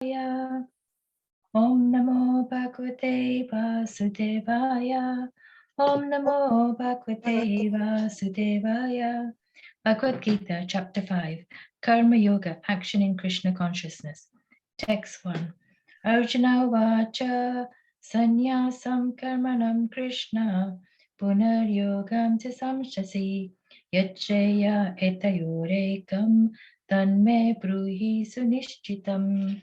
Om Namo Bhagavate Vasudevaya. Om Namo Bhagavate Vasudevaya. Bhagavad Gita, Chapter 5, Karma Yoga, Action in Krishna Consciousness. Text 1. Arjuna Vacha Sanyasam Karmanam Krishna Punar Yogam Cha Samshasi Yachreya Etayorekam Tanme Bruhi Sunishchitam.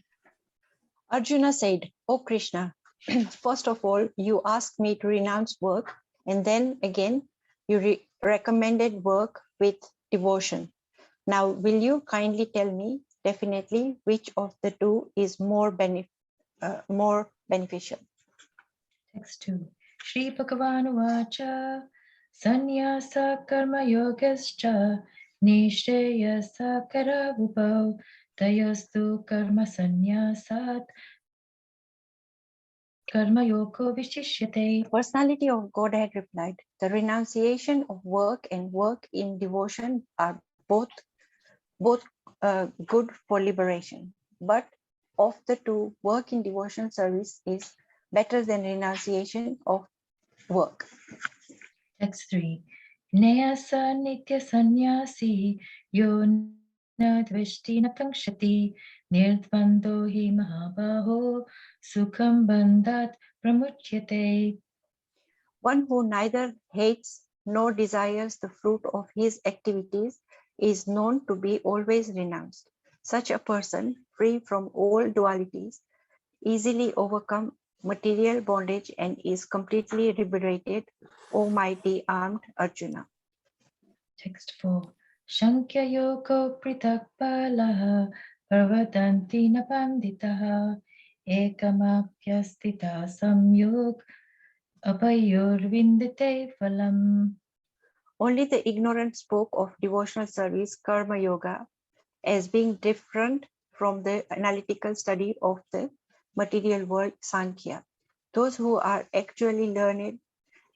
Arjuna said, "O Krishna, first of all, you asked me to renounce work, and then again, you recommended work with devotion. Now, will you kindly tell me definitely which of the two is more beneficial?" Text 2. Shri Bhagavan Vacha Sanyasa Karma Yogascha Nishreyasa Karavubhav Tayastu Karma Sanyasat Karma Yoko Vishishyate. The personality of Godhead replied, "The renunciation of work and work in devotion are both good for liberation. But of the two, work in devotion service is better than renunciation of work." Text 3. Neyasa Nitya Sanyasi Yo Nadvishti Nakangshati Nirdvando Hi Mahabaho Sukham Bandhat Pramuchyate. One who neither hates nor desires the fruit of his activities is known to be always renounced. Such a person, free from all dualities, easily overcomes material bondage and is completely liberated, O mighty armed Arjuna. Text 4. Shankya Yoko Pritak Palaha Parvadanti Napanditaha Ekamapyastita Samyog Apayor Vindite Phalam. Only the ignorant spoke of devotional service, karma yoga, as being different from the analytical study of the material world, Sankhya. Those who are actually learned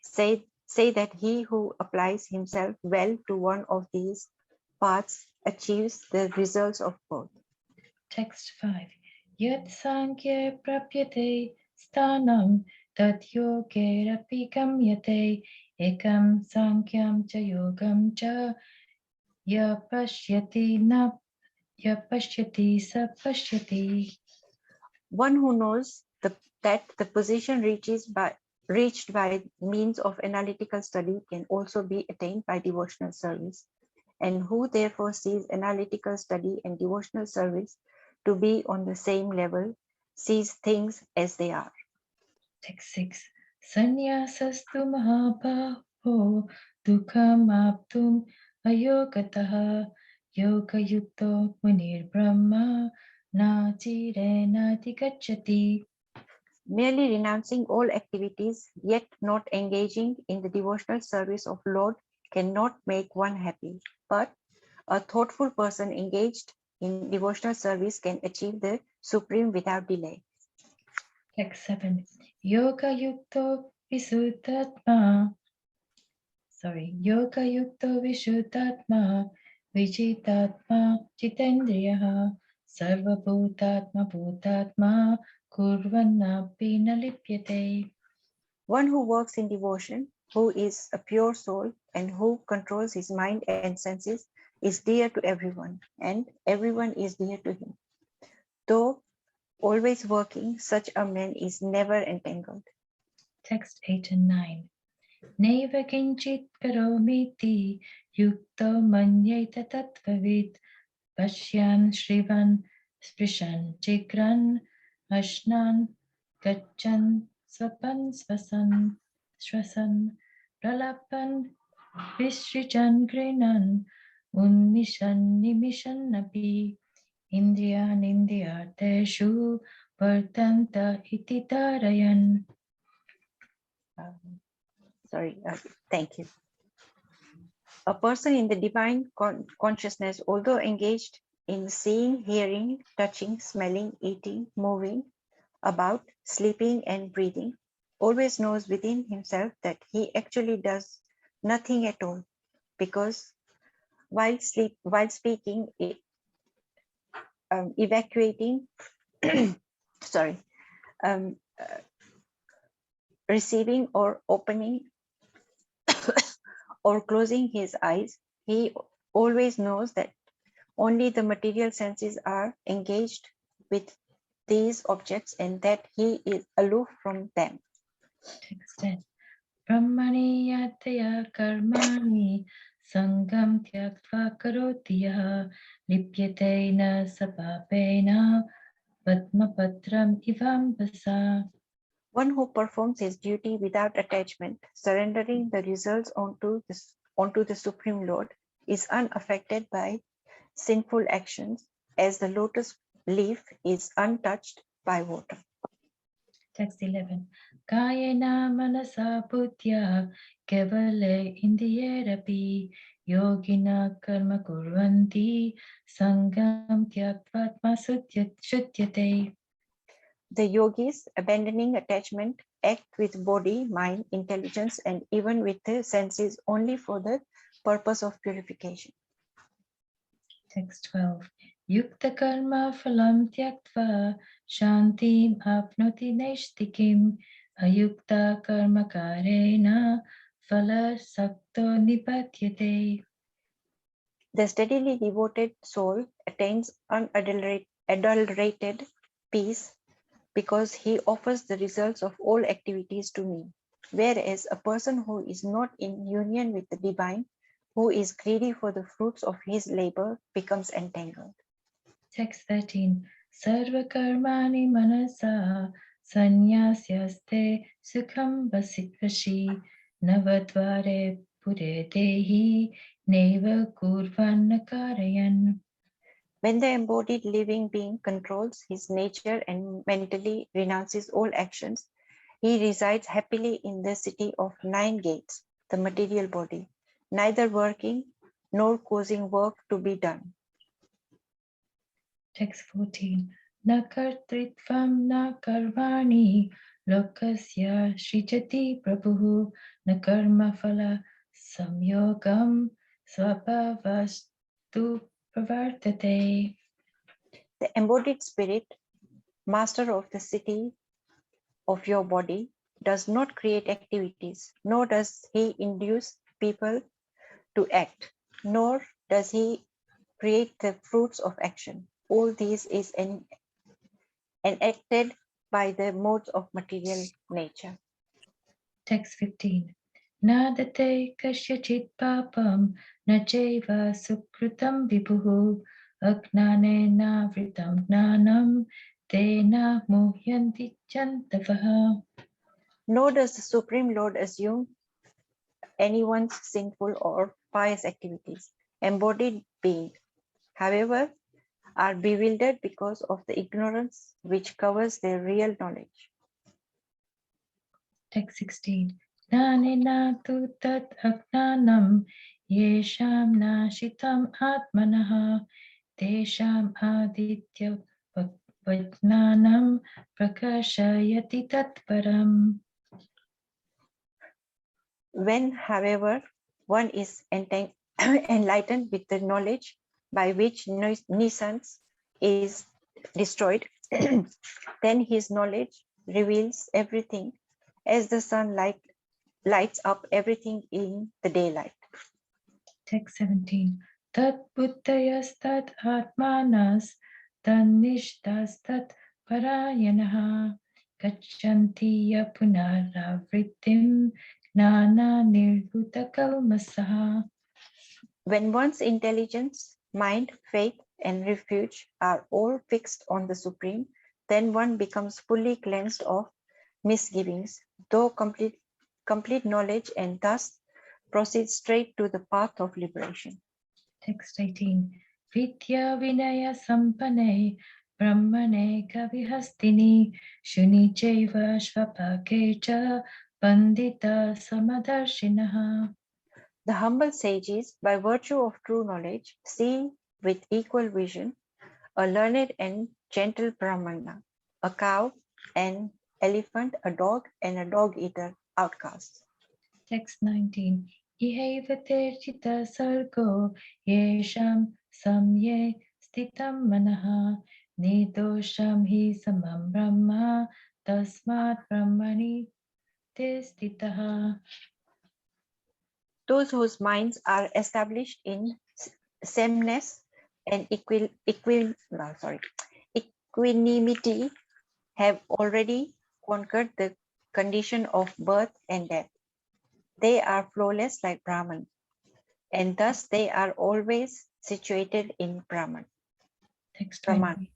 say that he who applies himself well to one of these paths achieves the results of both. Text 5. Yat Sankhya Prapyate Stanam Tat Yogerapi Gamyate Ekam Sankyam Cha Yogam Cha Yapashyati Na Yapashyati Sa Pashyati. One who knows that the position reached by means of analytical study can also be attained by devotional service, and who therefore sees analytical study and devotional service to be on the same level, sees things as they are. Text 6. Sanyasastu Mahabaho Dukham Aptum Ayogataha Yoga Yukto Munir Brahma Natire Nati Gacchati. Merely renouncing all activities, yet not engaging in the devotional service of Lord cannot make one happy. But a thoughtful person engaged in devotional service can achieve the supreme without delay. Text 7. Yoga Yukto Visuddhatma. Yoga Yukto Vishuddhatma Vijitatma Jitendriyaha Sarva Bhutatma Bhutatma Kurvanapi Nalipyate. One who works in devotion, who is a pure soul and who controls his mind and senses, is dear to everyone, and everyone is dear to him. Though always working, such a man is never entangled. Text 8 and 9. Neva Kinchit Karomiti Yukto Manyeta Tattvavid Pashyan Shrivan Sprishan Chikran Ashnan Gachan Swapan Swasan Pralapan Visrijan Grinan Unmishan Nimishan Napi Indriyan Indriyateshu Vartanta Iti Tarayan. Thank you. A person in the divine consciousness, although engaged in seeing, hearing, touching, smelling, eating, moving, about, sleeping, and breathing, always knows within himself that he actually does nothing at all, because while speaking, evacuating, sorry, um, receiving or opening or closing his eyes, he always knows that only the material senses are engaged with these objects and that he is aloof from them. Text 10. Brahmani yataya karmani sangam tyaktva karoti yaha lipyate na sapapena padmapatram ivambasa. One who performs his duty without attachment, surrendering the results onto the Supreme Lord, is unaffected by sinful actions as the lotus leaf is untouched by water. Text 11. Kayena manasa buddhya kevale indiyerapi yogina karma kurvanti sangam tyaktvatma shutyate. The yogis, abandoning attachment, act with body, mind, intelligence, and even with the senses only for the purpose of purification. Text 12. Yukta karma phalam tyaktva shantim apnoti neshtikim ayukta karma karena phala sakto nipatyate. The steadily devoted soul attains unadulterated peace because he offers the results of all activities to me. Whereas a person who is not in union with the divine, who is greedy for the fruits of his labor, becomes entangled. Text 13. Sarva karmani manasa sanyasyaste sukham vashi navadvare pure dehi neva kurvan karayan. When the embodied living being controls his nature and mentally renounces all actions, he resides happily in the city of 9 gates, the material body, neither working nor causing work to be done. Text 14. Na kartritvam na karvani lokasya shrijati prabhu na karma phala samyogam swabhavastu pravartate. The embodied spirit, master of the city of your body, does not create activities, nor does he induce people to act, nor does he create the fruits of action. All these is enacted by the modes of material nature. Text 15. Nadate kasyachit papam na chaiva sukritam vibhuhu agnanena vritam gnanam tena muhyanti chantavaha. Nor does the Supreme Lord assume anyone's sinful or pious activities. Embodied beings, however, are bewildered because of the ignorance which covers their real knowledge. Text 16. Jnanena tu tat agnanam yesham nashitam atmanaha tesham aditya vajnanam prakashayati tatparam. When, however, one is enlightened with the knowledge by which nuisance is destroyed, then his knowledge reveals everything as the sun lights up everything in the daylight. Text 17. Tat buddhayas tat atmanas tanishtas tat parayanaha gachanti yapunaravritim gnana nirvuta kalmasaha. When one's intelligence, mind, faith, and refuge are all fixed on the Supreme, then one becomes fully cleansed of misgivings, though complete knowledge, and thus proceeds straight to the path of liberation. Text 18. Vidya vinaya sampane brahmane kavihastini shuni chaiva shvapakecha pandita samadarshinaha. The humble sages, by virtue of true knowledge, see with equal vision a learned and gentle Brahmana, a cow, an elephant, a dog, and a dog-eater outcasts. Text 19. Iheva terchita sargo yesham samye stitam manaha Nidosham hi samam brahma tasmat brahmani te stitaha. Those whose minds are established in sameness and equanimity have already conquered the condition of birth and death. They are flawless like Brahman, and thus they are always situated in Brahman. Text Brahman. 20.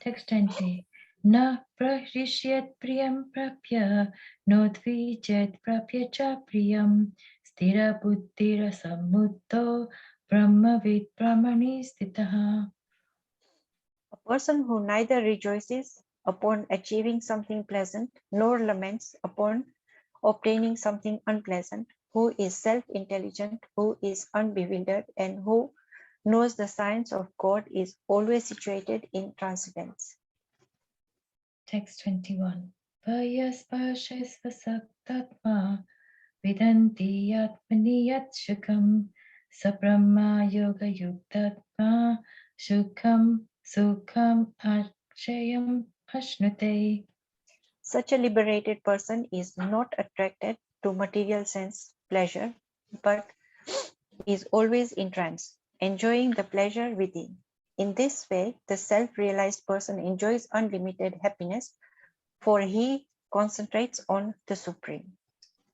Text 20. Na prahishyat priyam prapya nodvijet prapya cha priyam stira buddhira samutto brahmavid brahmani stitaha. A person who neither rejoices upon achieving something pleasant nor laments upon obtaining something unpleasant, who is self-intelligent, who is unbewildered, and who knows the science of God is always situated in transcendence. Text 21. Payaspashesvasaktatma vidanti yatmani yat shukam sabrahma yoga yuktatma shukam sukham akshayam ashnute. Such a liberated person is not attracted to material sense pleasure, but is always in trance, enjoying the pleasure within. In this way, the self-realized person enjoys unlimited happiness, for he concentrates on the Supreme.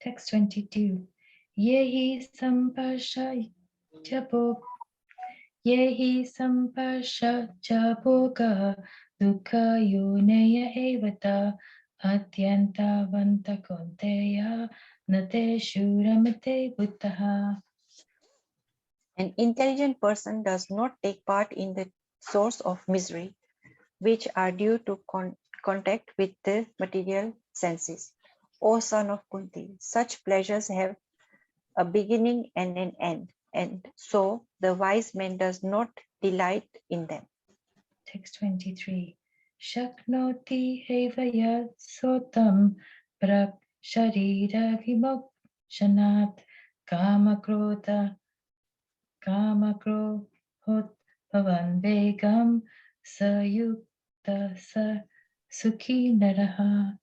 Text 22. Yehi sampasha jabo yehi sampasha jaboga dukha yuneya evata atyanta vanta konteya nate shuramate buddhaha. An intelligent person does not take part in the source of misery, which are due to contact with the material senses. O son of Kunti, such pleasures have a beginning and an end, and so the wise man does not delight in them. Text 23. Shaknoti hevaya sotam prak sharira vimokshanat kamakroda kamakrohot bhavan vegam sayukta sa sukhi naraha.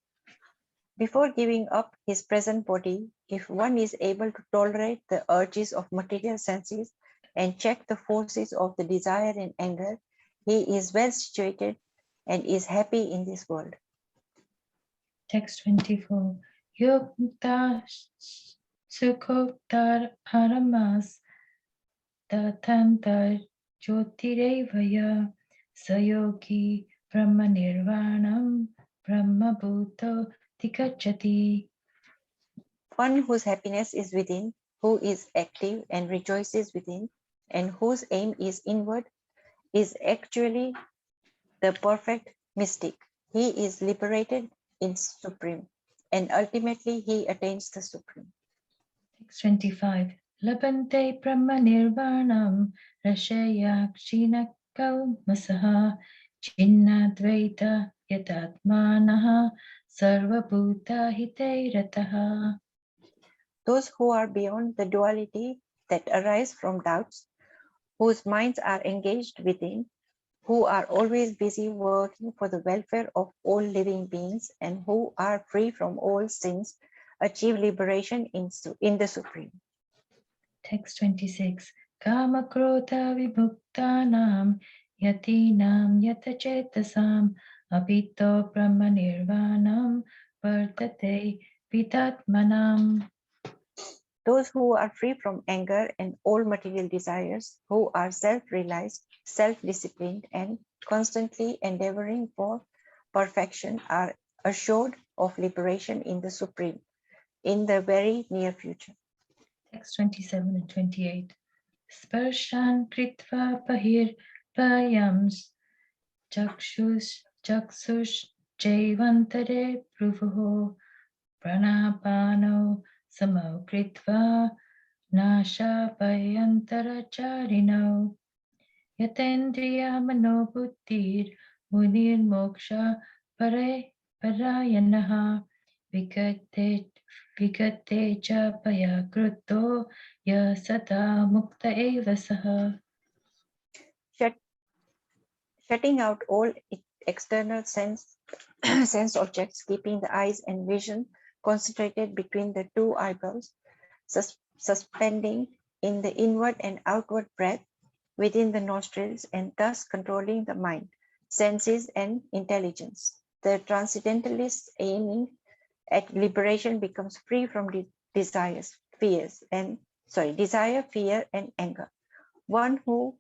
Before giving up his present body, if one is able to tolerate the urges of material senses and check the forces of the desire and anger, he is well situated and is happy in this world. Text 24. Yukta sukoktar aramas Tatanta Jyotirevaya Sayogi Brahma Nirvanam Brahma Bhuto Tikachati. One whose happiness is within, who is active and rejoices within, and whose aim is inward, is actually the perfect mystic. He is liberated in Supreme, and ultimately he attains the Supreme. Text 25. Labante Brahma Nirvanam Rashaya Kshinakau Masaha Chinnadvaita Yatatmanaha Sarvabhuta Hite Rataha. Those who are beyond the duality that arise from doubts, whose minds are engaged within, who are always busy working for the welfare of all living beings, and who are free from all sins, achieve liberation in the Supreme. Text 26. Kama Krodha Vibhuktanam Yatinam Yatachetasam Abhito Brahma Nirvanam Vartate Vitatmanam. Those who are free from anger and all material desires, who are self-realized, self-disciplined, and constantly endeavoring for perfection, are assured of liberation in the Supreme in the very near future. Text 27 and 28. Sparshan Kritva Pahir Payams Chaksush Jaivantare Pruvuho Pranapano Samo Kritva Nasha Payantaracharino Yatendriya Manobuddhir Munir Moksha Parayanaha Vigate Cha Payakruto Yasata Mukta Eva Saha. shutting out all external sense objects, keeping the eyes and vision concentrated between the two eyebrows, suspending in the inward and outward breath within the nostrils, and thus controlling the mind, senses, and intelligence. The transcendentalist aiming at liberation becomes free from desire, fear, and anger. One who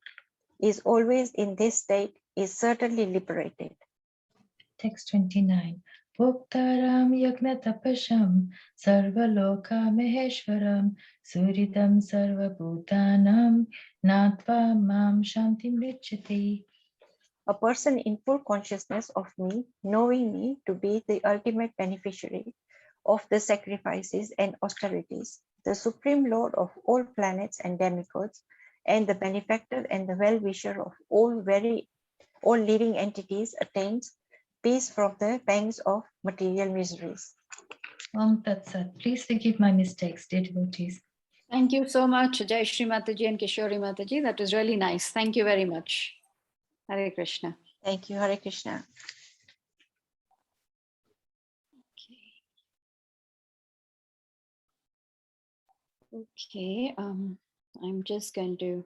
is always in this state is certainly liberated. Text 29. Bhoktaram yagna tapasham sarvaloka maheshwaram suridam sarvabhutanam natva mam shantim richati. A person in full consciousness of me, knowing me to be the ultimate beneficiary of the sacrifices and austerities, the supreme lord of all planets and demigods, and the benefactor and the well-wisher of all living entities, attains peace from the pangs of material miseries. Tat Sat. Please forgive my mistakes, dear devotees. Thank you so much, Jai Shri Mataji and Kishori Mataji. That was really nice. Thank you very much. Hare Krishna. Thank you, Hare Krishna. Okay, I'm just going to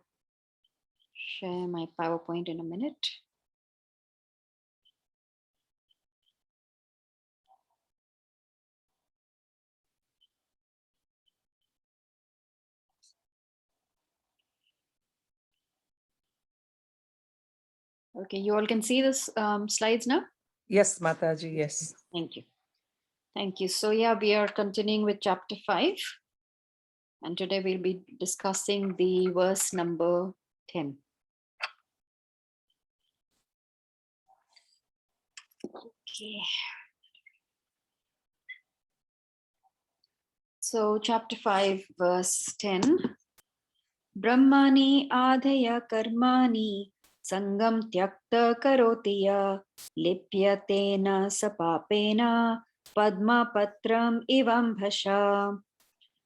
share my PowerPoint in a minute. Okay, you all can see this slides now? Yes, Mataji, yes. Thank you. Thank you. So yeah, we are continuing with chapter 5. And today we'll be discussing the verse number 10. Okay. So chapter 5, verse 10. Brahmani adhaya karmani sangam tyakta karotiya lipyatena sapapena padma patram ivam bhasha.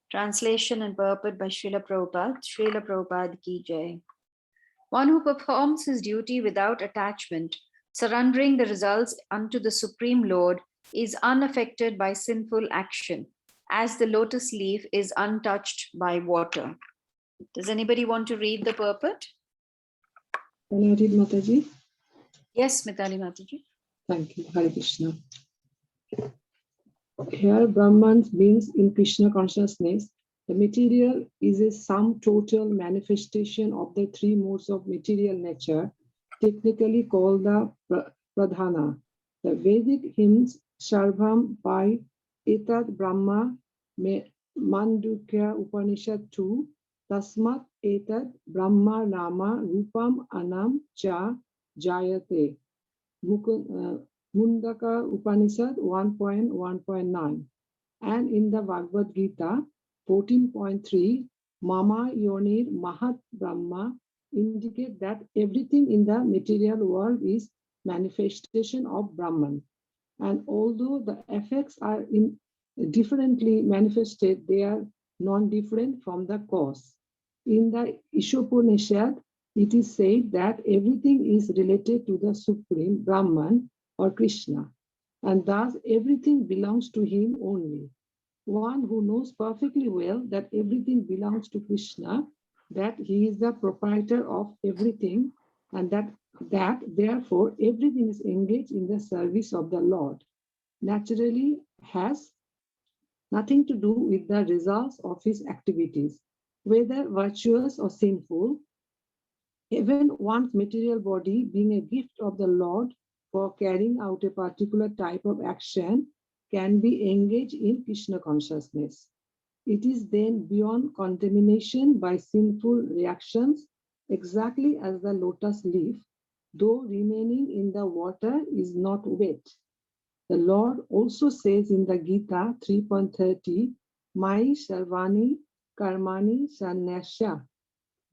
Translation and purport by Srila Prabhupada. Srila Prabhupada ki jai. One who performs his duty without attachment, surrendering the results unto the Supreme Lord, is unaffected by sinful action, as the lotus leaf is untouched by water. Does anybody want to read the purport? Can I read, Mataji? Yes, Mitali Mataji. Thank you, Hare Krishna. Here, Brahman means in Krishna consciousness, the material is a sum total manifestation of the three modes of material nature, technically called the Pradhana. The Vedic hymns Sarvam by Etad Brahma Mandukya Upanishad 2, Tasmat Etad Brahma Nama Rupam Anam Cha Jayate. Mundaka Upanishad 1.1.9, and in the Bhagavad Gita 14.3, Mama Yonir Mahat Brahma indicate that everything in the material world is manifestation of Brahman. And although the effects are differently manifested, they are non-different from the cause. In the Ishopanishad, it is said that everything is related to the Supreme Brahman or Krishna, and thus everything belongs to him only. One who knows perfectly well that everything belongs to Krishna, that he is the proprietor of everything, and that therefore everything is engaged in the service of the Lord, naturally has nothing to do with the results of his activities, whether virtuous or sinful. Even one's material body being a gift of the Lord for carrying out a particular type of action can be engaged in Krishna consciousness. It is then beyond contamination by sinful reactions, exactly as the lotus leaf, though remaining in the water, is not wet. The Lord also says in the Gita 3.30, Mai Sarvani Karmani Sannasya.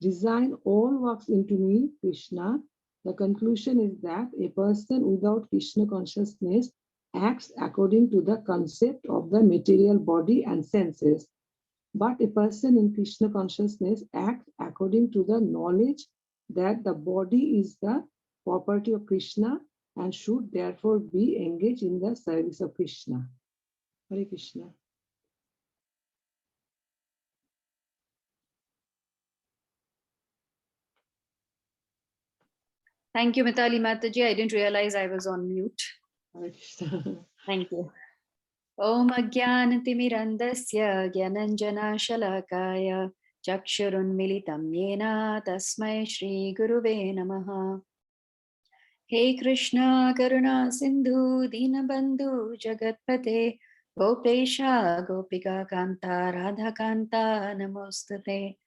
Resign all works into me, Krishna. The conclusion is that a person without Krishna consciousness acts according to the concept of the material body and senses. But a person in Krishna consciousness acts according to the knowledge that the body is the property of Krishna and should therefore be engaged in the service of Krishna. Hare Krishna. Thank you, Mitali Mataji. I didn't realize I was on mute. Hare Krishna. Thank you. Om Ajnanatimirandasya Gyananjana Shalakaya Chakshurunmilitam Yena Tasmai Shri Guruve Namaha. Hey Krishna Karuna Sindhu Dinabandhu Jagatpate Gopesha Gopika Kanta Radha Kanta Namostate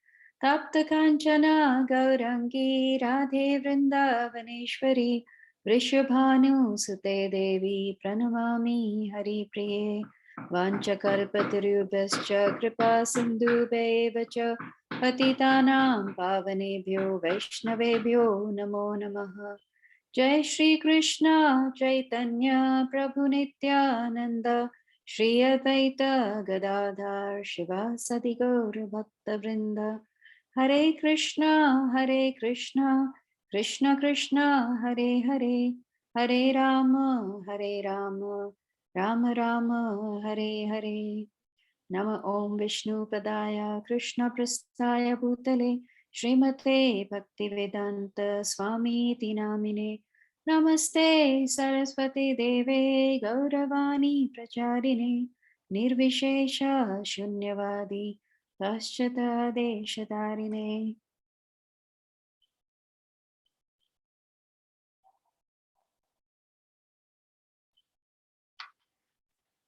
Tapta Kanchana Gaurangi Radhe Vrindavaneshwari Vrishabhanu Sute Devi Pranamami Hari Priye Vanchakalpatarubhascha Kripa Sindhubheva Patitanam Pavanebhyo Vaishnavebhyo Namo Namaha. Jai Shri Krishna Chaitanya Prabhu Nityananda Shri Advaita Gadadhar Shivasadi Gaura Bhakta Vrinda Hare Krishna Krishna Krishna Hare Hare Hare Rama Rama Rama Hare Hare. Nama Om Vishnu Padaya Krishna Prasthaya Bhutale Srimate Bhaktivedanta Swami Tinamine Namaste Saraswati Deve Gauravani Pracharine Nirvishesha Shunyavadi Paschata Deshatarine.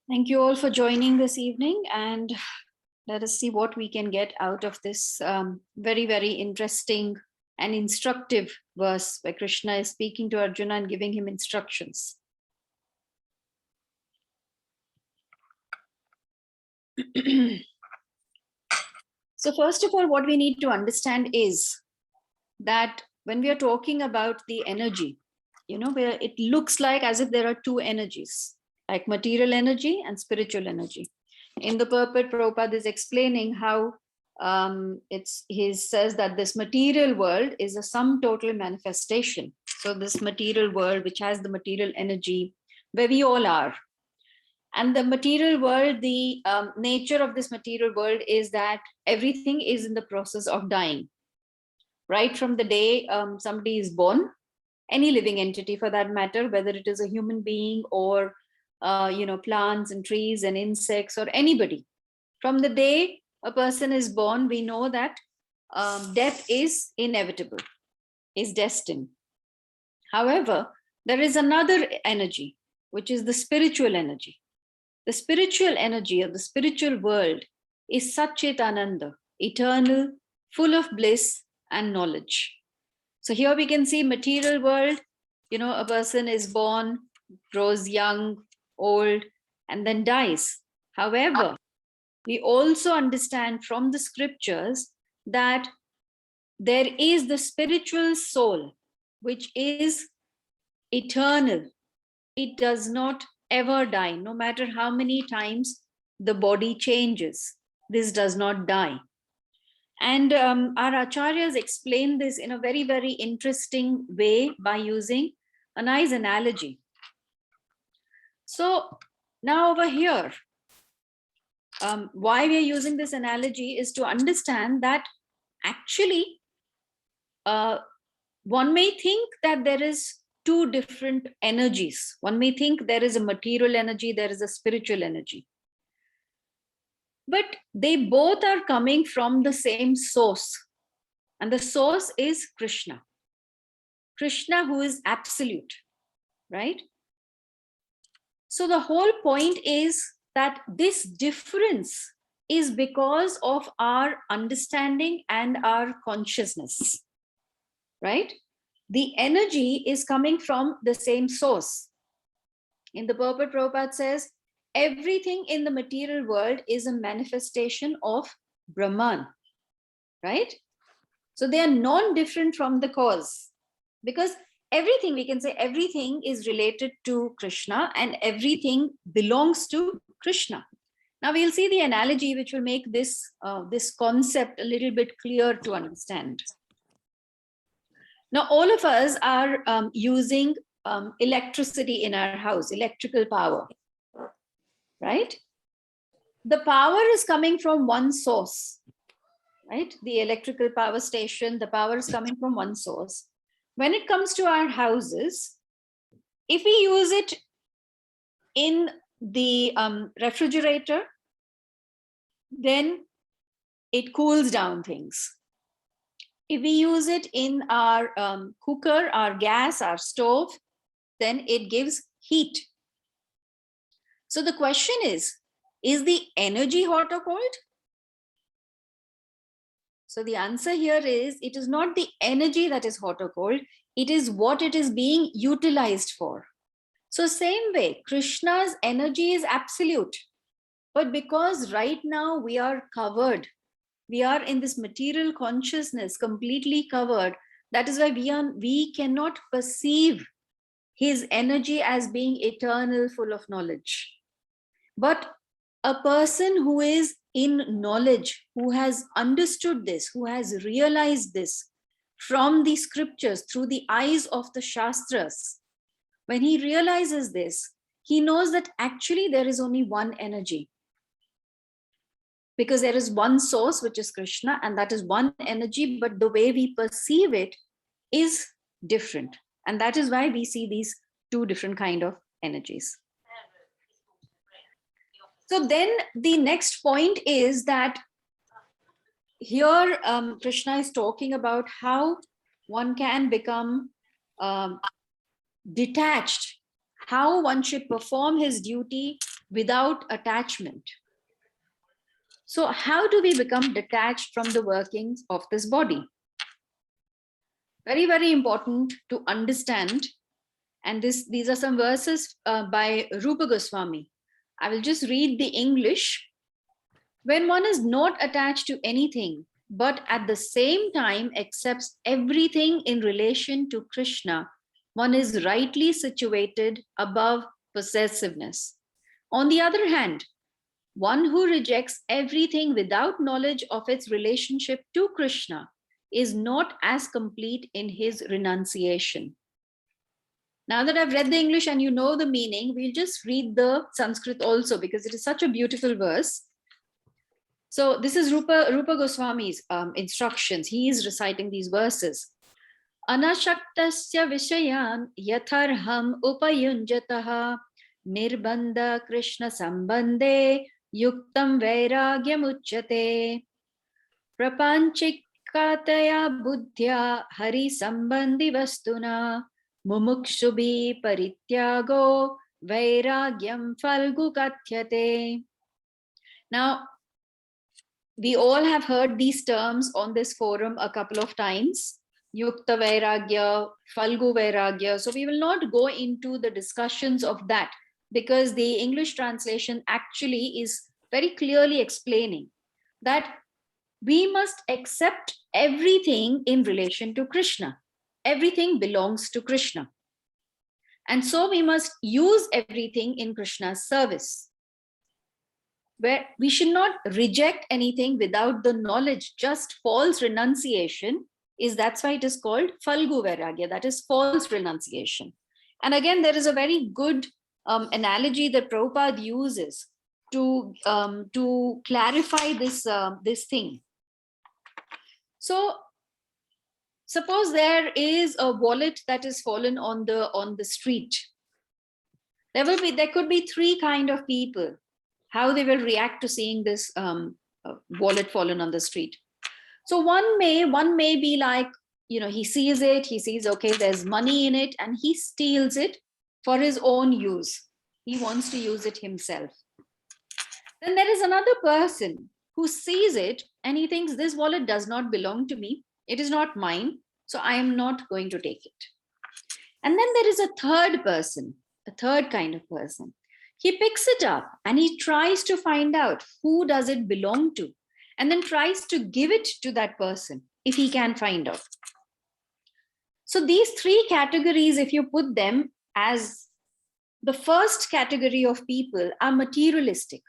Thank you all for joining this evening, and let us see what we can get out of this very, very interesting and instructive verse where Krishna is speaking to Arjuna and giving him instructions. So first of all, what we need to understand is that when we are talking about the energy, where it looks like as if there are two energies, like material energy and spiritual energy. In the purport, Prabhupada is explaining how he says that this material world is a sum total manifestation. So this material world, which has the material energy, where we all are. And the material world, the nature of this material world is that everything is in the process of dying. Right from the day somebody is born, any living entity for that matter, whether it is a human being or plants and trees and insects or anybody. From the day a person is born, we know that death is inevitable, is destined. However, there is another energy, which is the spiritual energy. The spiritual energy of the spiritual world is Satchit Ananda, eternal, full of bliss and knowledge. So here we can see material world, a person is born, grows young, old, and then dies. However, we also understand from the scriptures that there is the spiritual soul, which is eternal. It does not ever die, no matter how many times the body changes. This does not die. And our acharyas explain this in a very, very interesting way by using a nice analogy. So now over here, why we are using this analogy is to understand that actually one may think that there is two different energies. One may think there is a material energy, there is a spiritual energy. But they both are coming from the same source. And the source is Krishna. Krishna, who is absolute, right? So the whole point is that this difference is because of our understanding and our consciousness, right? The energy is coming from the same source. In the purport, Prabhupada says, everything in the material world is a manifestation of Brahman, right? So they are non-different from the cause, because everything, we can say everything is related to Krishna and everything belongs to Krishna. Now we'll see the analogy which will make this, this concept a little bit clear to understand. Now, all of us are using electricity in our house, electrical power, right? The power is coming from one source, right? The electrical power station, the power is coming from one source. When it comes to our houses, if we use it in the refrigerator, then it cools down things. If we use it in our cooker, our gas, our stove, then it gives heat. So the question is the energy hot or cold? So the answer here is, it is not the energy that is hot or cold, it is what it is being utilized for. So same way, Krishna's energy is absolute. But because right now we are covered, we are in this material consciousness completely covered, that is why we cannot perceive his energy as being eternal, full of knowledge. But a person who is in knowledge, who has understood this, who has realized this from the scriptures, through the eyes of the Shastras, when he realizes this, he knows that actually there is only one energy. Because there is one source, which is Krishna, and that is one energy, but the way we perceive it is different. And that is why we see these two different kind of energies. So then the next point is that here Krishna is talking about how one can become detached, how one should perform his duty without attachment. So how do we become detached from the workings of this body? Very, very important to understand. And these are some verses by Rupa Goswami. I will just read the English. When one is not attached to anything, but at the same time accepts everything in relation to Krishna, one is rightly situated above possessiveness. On the other hand, one who rejects everything without knowledge of its relationship to Krishna is not as complete in his renunciation. Now that I've read the English and you know the meaning, we'll just read the Sanskrit also, because it is such a beautiful verse. So this is Rupa Goswami's instructions. He is reciting these verses. Anashaktasya vishayan yatharham upayunjataha nirbandha Krishna sambandhe yuktam vairagyam uchyate prapanchikataya buddhya hari sambandhi vastuna mumukshubhi parityago vairagyam falgu kathyate. Now, we all have heard these terms on this forum a couple of times. Yukta Vairagya, Falgu Vairagya. So we will not go into the discussions of that, because the English translation actually is very clearly explaining that we must accept everything in relation to Krishna. Everything belongs to Krishna. And so we must use everything in Krishna's service, where we should not reject anything without the knowledge. Just false renunciation is, that's why it is called Falgu Vairagya, that is false renunciation. And again, there is a very good analogy that Prabhupada uses to clarify this thing. So suppose there is a wallet that is fallen on the street. There could be three kind of people, how they will react to seeing this wallet fallen on the street. So one may be like, he sees it, he sees, okay, there's money in it, and he steals it for his own use. He wants to use it himself. Then there is another person who sees it and he thinks, this wallet does not belong to me. It is not mine. So I am not going to take it. And then there is a third person, a third kind of person. He picks it up and he tries to find out who does it belong to, and then tries to give it to that person if he can find out. So these three categories, if you put them as the first category of people, are materialistic.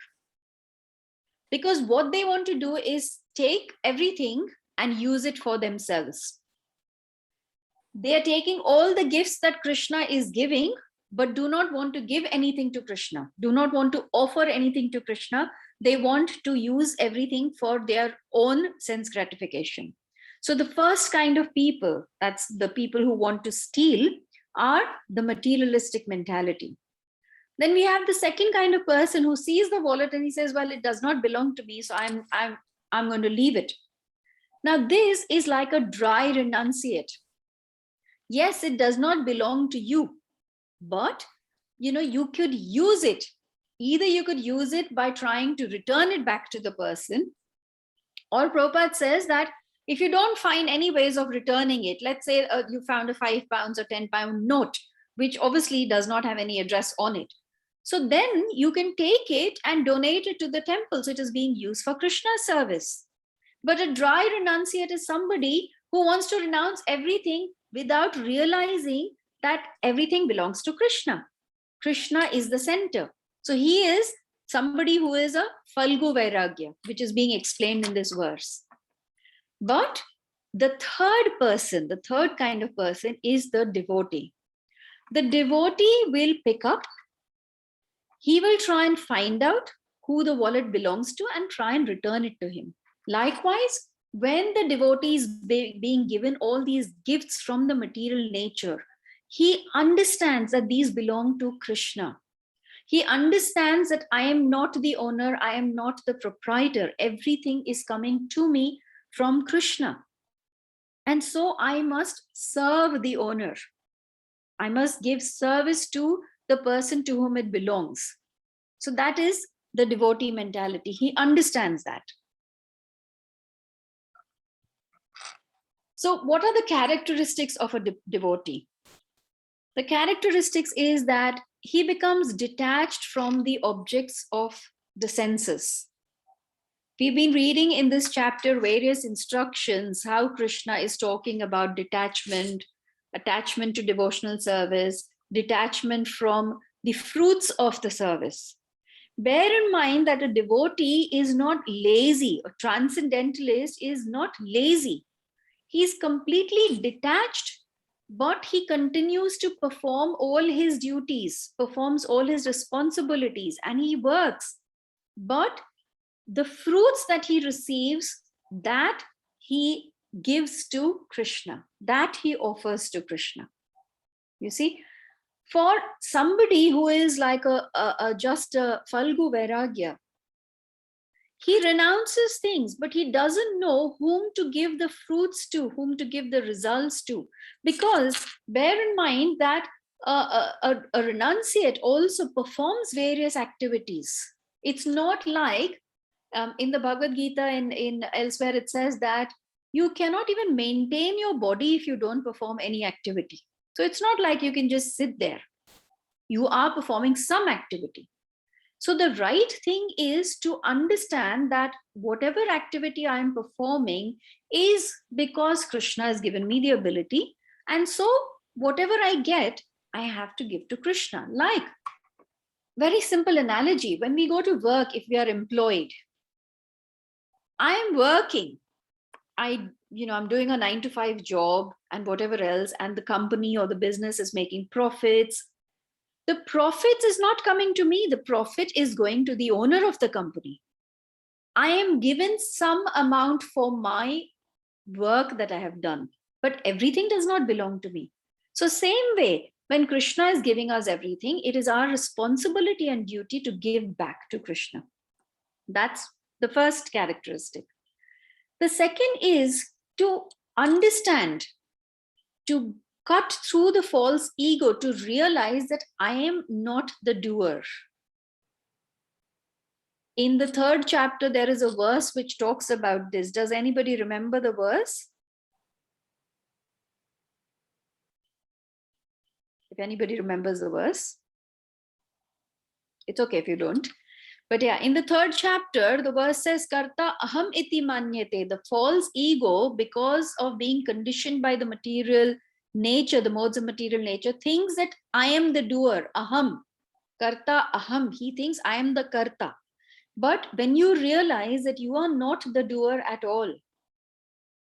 Because what they want to do is take everything and use it for themselves. They are taking all the gifts that Krishna is giving, but do not want to give anything to Krishna, do not want to offer anything to Krishna. They want to use everything for their own sense gratification. So the first kind of people, that's the people who want to steal, are the materialistic mentality. Then we have the second kind of person who sees the wallet and he says, well, it does not belong to me, so I'm going to leave it. Now this is like a dry renunciate. Yes, it does not belong to you, but you could use it. Either you could use it by trying to return it back to the person, or Prabhupada says that if you don't find any ways of returning it, let's say you found a £5 or £10 note, which obviously does not have any address on it. So then you can take it and donate it to the temple. So it is being used for Krishna's service. But a dry renunciate is somebody who wants to renounce everything without realizing that everything belongs to Krishna. Krishna is the center. So he is somebody who is a Falgu Vairagya, which is being explained in this verse. But the third kind of person is the devotee. The devotee will pick up, he will try and find out who the wallet belongs to and try and return it to him. Likewise, when the devotee is being given all these gifts from the material nature, he understands that these belong to Krishna. He understands that I am not the owner, I am not the proprietor. Everything is coming to me from Krishna. And so I must serve the owner. I must give service to the person to whom it belongs. So that is the devotee mentality. He understands that. So what are the characteristics of a devotee? The characteristics is that he becomes detached from the objects of the senses. We've been reading in this chapter various instructions, how Krishna is talking about detachment, attachment to devotional service, detachment from the fruits of the service. Bear in mind that a devotee is not lazy. A transcendentalist is not lazy. He is completely detached, but he continues to perform all his duties, performs all his responsibilities, and he works. But the fruits that he receives, that he gives to Krishna, that he offers to Krishna. You see, for somebody who is like just a Falgu Vairagya, he renounces things, but he doesn't know whom to give the fruits to, whom to give the results to. Because bear in mind that a renunciate also performs various activities. It's not like in the Bhagavad Gita and in elsewhere, it says that you cannot even maintain your body if you don't perform any activity. So it's not like you can just sit there. You are performing some activity. So the right thing is to understand that whatever activity I am performing is because Krishna has given me the ability. And so whatever I get, I have to give to Krishna. Like, very simple analogy, when we go to work, if we are employed, I am working. I'm doing a 9-to-5 job and whatever else, and the company or the business is making profits. The profits is not coming to me. The profit is going to the owner of the company. I am given some amount for my work that I have done, but everything does not belong to me. So same way, when Krishna is giving us everything, it is our responsibility and duty to give back to Krishna. That's the first characteristic. The second is to understand, to cut through the false ego, to realize that I am not the doer. In the 3rd chapter, there is a verse which talks about this. Does anybody remember the verse? If anybody remembers the verse, it's okay if you don't. But yeah, in the 3rd chapter, the verse says, Karta aham iti manyate, the false ego, because of being conditioned by the material nature, the modes of material nature, thinks that I am the doer, aham, karta aham, he thinks I am the karta. But when you realize that you are not the doer at all,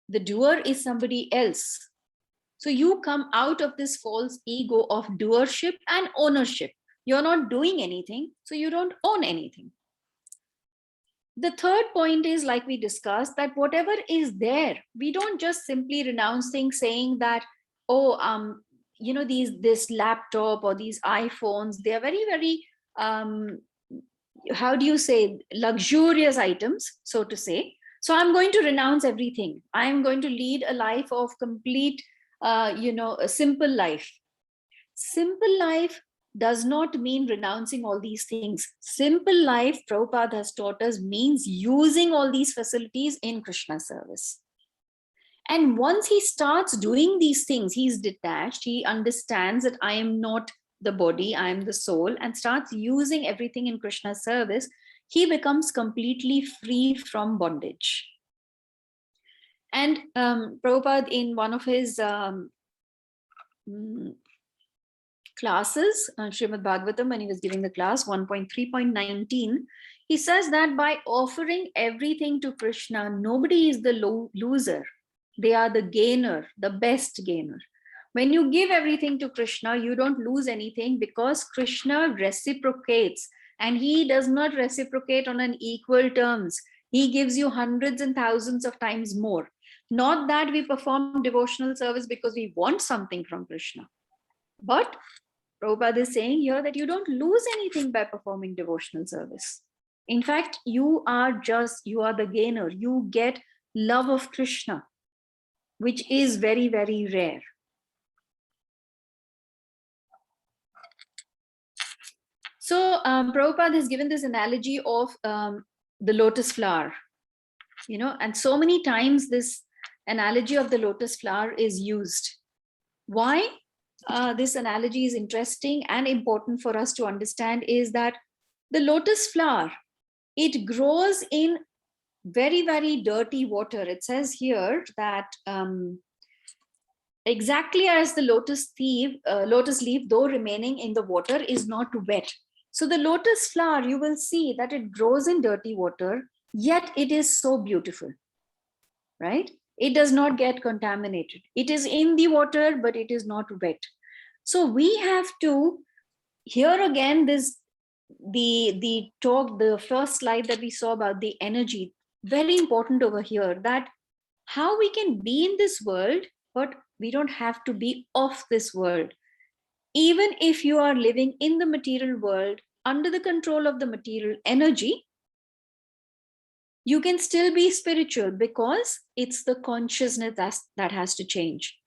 the doer is somebody else. So you come out of this false ego of doership and ownership. You're not doing anything, so you don't own anything. The third point is, like we discussed, that whatever is there, we don't just simply renounce things saying that, oh, this laptop or these iPhones, they are very, very, how do you say, luxurious items, so to say. So I'm going to renounce everything. I'm going to lead a life of complete, a simple life. Simple life does not mean renouncing all these things. Simple life, Prabhupada has taught us, means using all these facilities in Krishna service. And once he starts doing these things, he's detached, he understands that I am not the body, I am the soul, and starts using everything in Krishna service, he becomes completely free from bondage. And Prabhupada, in one of his classes, Srimad Bhagavatam, when he was giving the class 1.3.19, he says that by offering everything to Krishna, nobody is the loser. They are the gainer, the best gainer. When you give everything to Krishna, you don't lose anything, because Krishna reciprocates, and he does not reciprocate on an equal terms. He gives you hundreds and thousands of times more. Not that we perform devotional service because we want something from Krishna. But Prabhupada is saying here that you don't lose anything by performing devotional service. In fact, you are the gainer. You get love of Krishna, which is very, very rare. So Prabhupada has given this analogy of the lotus flower, and so many times this analogy of the lotus flower is used. Why this analogy is interesting and important for us to understand is that the lotus flower, it grows in very, very dirty water. It says here that exactly as the lotus leaf, though remaining in the water, is not wet. So the lotus flower, you will see that it grows in dirty water, yet it is so beautiful, right? It does not get contaminated. It is in the water, but it is not wet. So we have to, here again, the first slide that we saw about the energy, very important over here, that how we can be in this world, but we don't have to be of this world. Even if you are living in the material world under the control of the material energy, you can still be spiritual, because it's the consciousness that has to change.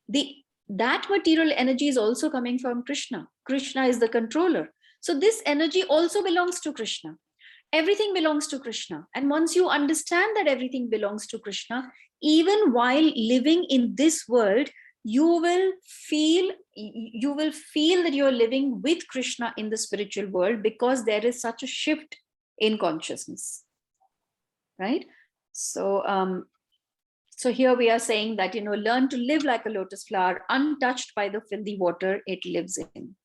That material energy is also coming from Krishna. Krishna is the controller. So this energy also belongs to Krishna. Everything belongs to Krishna. And once you understand that everything belongs to Krishna, even while living in this world, you will feel that you're living with Krishna in the spiritual world, because there is such a shift in consciousness, right? So here we are saying that, learn to live like a lotus flower, untouched by the filthy water it lives in.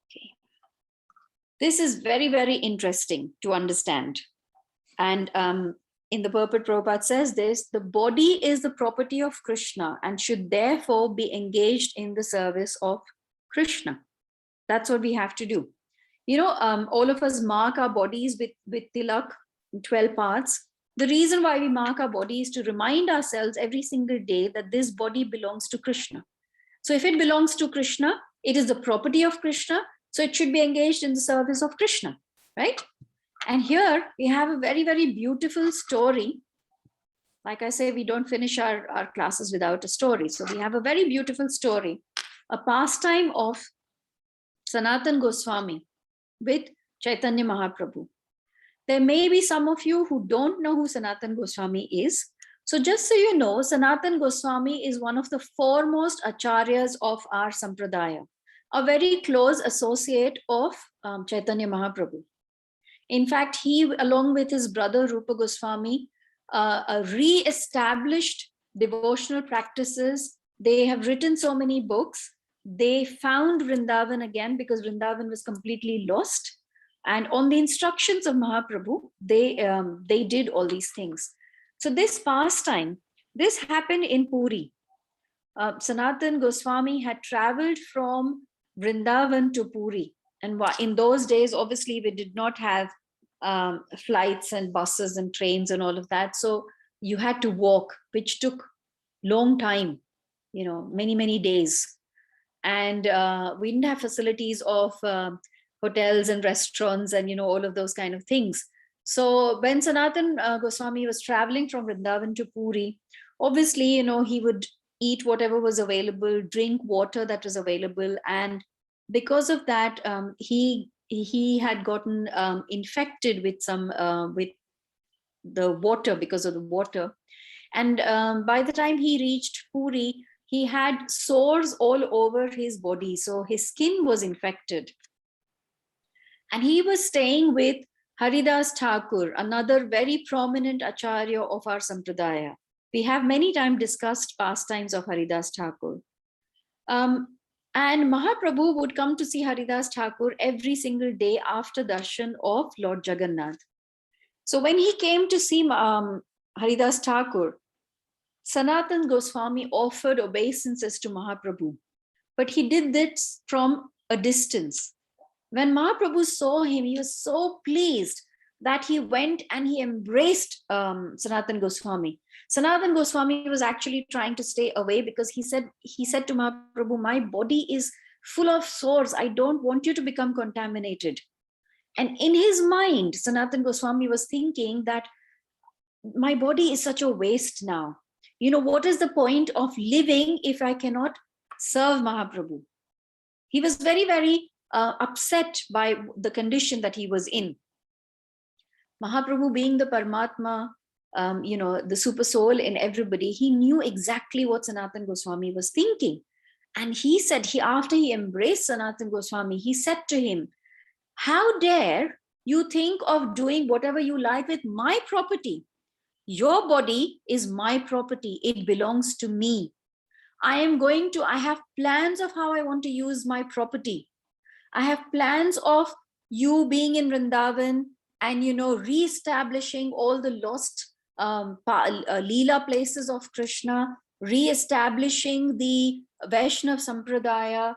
Okay. This is very, very interesting to understand. And in the purport, Prabhupada says this: the body is the property of Krishna and should therefore be engaged in the service of Krishna. That's what we have to do. All of us mark our bodies with tilak, 12 parts. The reason why we mark our body is to remind ourselves every single day that this body belongs to Krishna. So if it belongs to Krishna, it is the property of Krishna, so it should be engaged in the service of Krishna, right? And here we have a very, very beautiful story. Like I say, we don't finish our classes without a story. So we have a very beautiful story, a pastime of Sanatana Gosvami with Chaitanya Mahaprabhu. There may be some of you who don't know who Sanatana Gosvami is. So just so you know, Sanatana Gosvami is one of the foremost acharyas of our sampradaya, a very close associate of Chaitanya Mahaprabhu. In fact, he, along with his brother Rupa Goswami, re-established devotional practices. They have written so many books. They found Vrindavan again, because Vrindavan was completely lost. And on the instructions of Mahaprabhu, they did all these things. So this pastime, This happened in Puri. Sanatana Goswami had traveled from Vrindavan to Puri. And in those days, obviously, we did not have flights and buses and trains and all of that. So you had to walk, which took long time, many, many days. And we didn't have facilities of hotels and restaurants and, all of those kind of things. So when Sanatana Goswami was traveling from Vrindavan to Puri, obviously, he would eat whatever was available, drink water that was available. And because of that, he had gotten infected with with the water, because of the water. And by the time he reached Puri, he had sores all over his body. So his skin was infected. And he was staying with Haridas Thakur, another very prominent acharya of our Sampradaya. We have many times discussed pastimes of Haridas Thakur. And Mahaprabhu would come to see Haridas Thakur every single day after darshan of Lord Jagannath. So when he came to see Haridas Thakur, Sanatana Goswami offered obeisances to Mahaprabhu, but he did this from a distance. When Mahaprabhu saw him, he was so pleased that he went and he embraced Sanatana Goswami. Sanatana Goswami was actually trying to stay away because he said to Mahaprabhu, my body is full of sores. I don't want you to become contaminated. And in his mind, Sanatana Goswami was thinking that my body is such a waste now. What is the point of living if I cannot serve Mahaprabhu? He was very, very upset by the condition that he was in. Mahaprabhu being the Paramatma, the super soul in everybody, he knew exactly what Sanatana Goswami was thinking. And he said, after he embraced Sanatana Goswami, he said to him, how dare you think of doing whatever you like with my property? Your body is my property. It belongs to me. I have plans of how I want to use my property. I have plans of you being in Vrindavan and, re-establishing all the lost Leela places of Krishna, re-establishing the Vaishnav Sampradaya,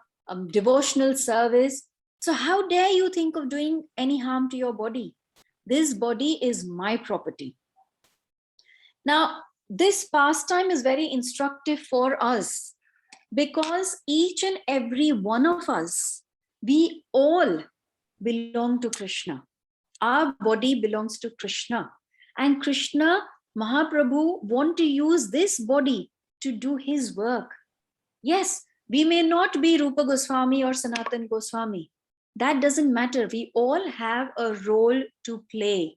devotional service. So how dare you think of doing any harm to your body? This body is my property. Now, this pastime is very instructive for us because each and every one of us, we all belong to Krishna. Our body belongs to Krishna. And Krishna, Mahaprabhu, want to use this body to do his work. Yes, we may not be Rupa Goswami or Sanatana Goswami. That doesn't matter. We all have a role to play.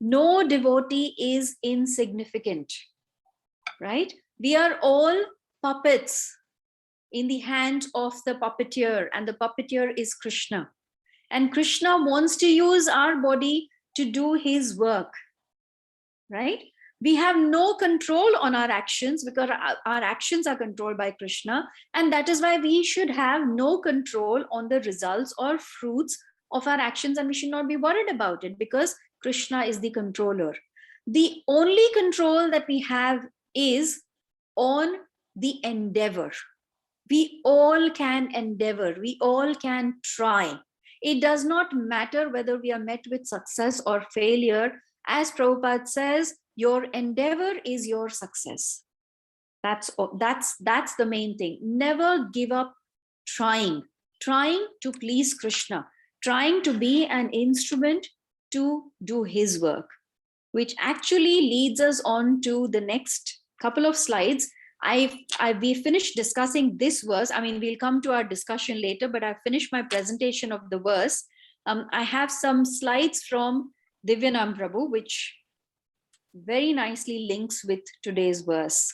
No devotee is insignificant, right? We are all puppets in the hands of the puppeteer, and the puppeteer is Krishna. And Krishna wants to use our body to do his work, right? We have no control on our actions because our actions are controlled by Krishna. And that is why we should have no control on the results or fruits of our actions. And we should not be worried about it because Krishna is the controller. The only control that we have is on the endeavor. We all can endeavor. We all can try. It does not matter whether we are met with success or failure. As Prabhupada says, your endeavor is your success. That's the main thing. Never give up trying to please Krishna, trying to be an instrument to do his work, which actually leads us on to the next couple of slides. We finished discussing this verse. I mean, we'll come to our discussion later, but I've finished my presentation of the verse. I have some slides from Divyanam Prabhu, which very nicely links with today's verse.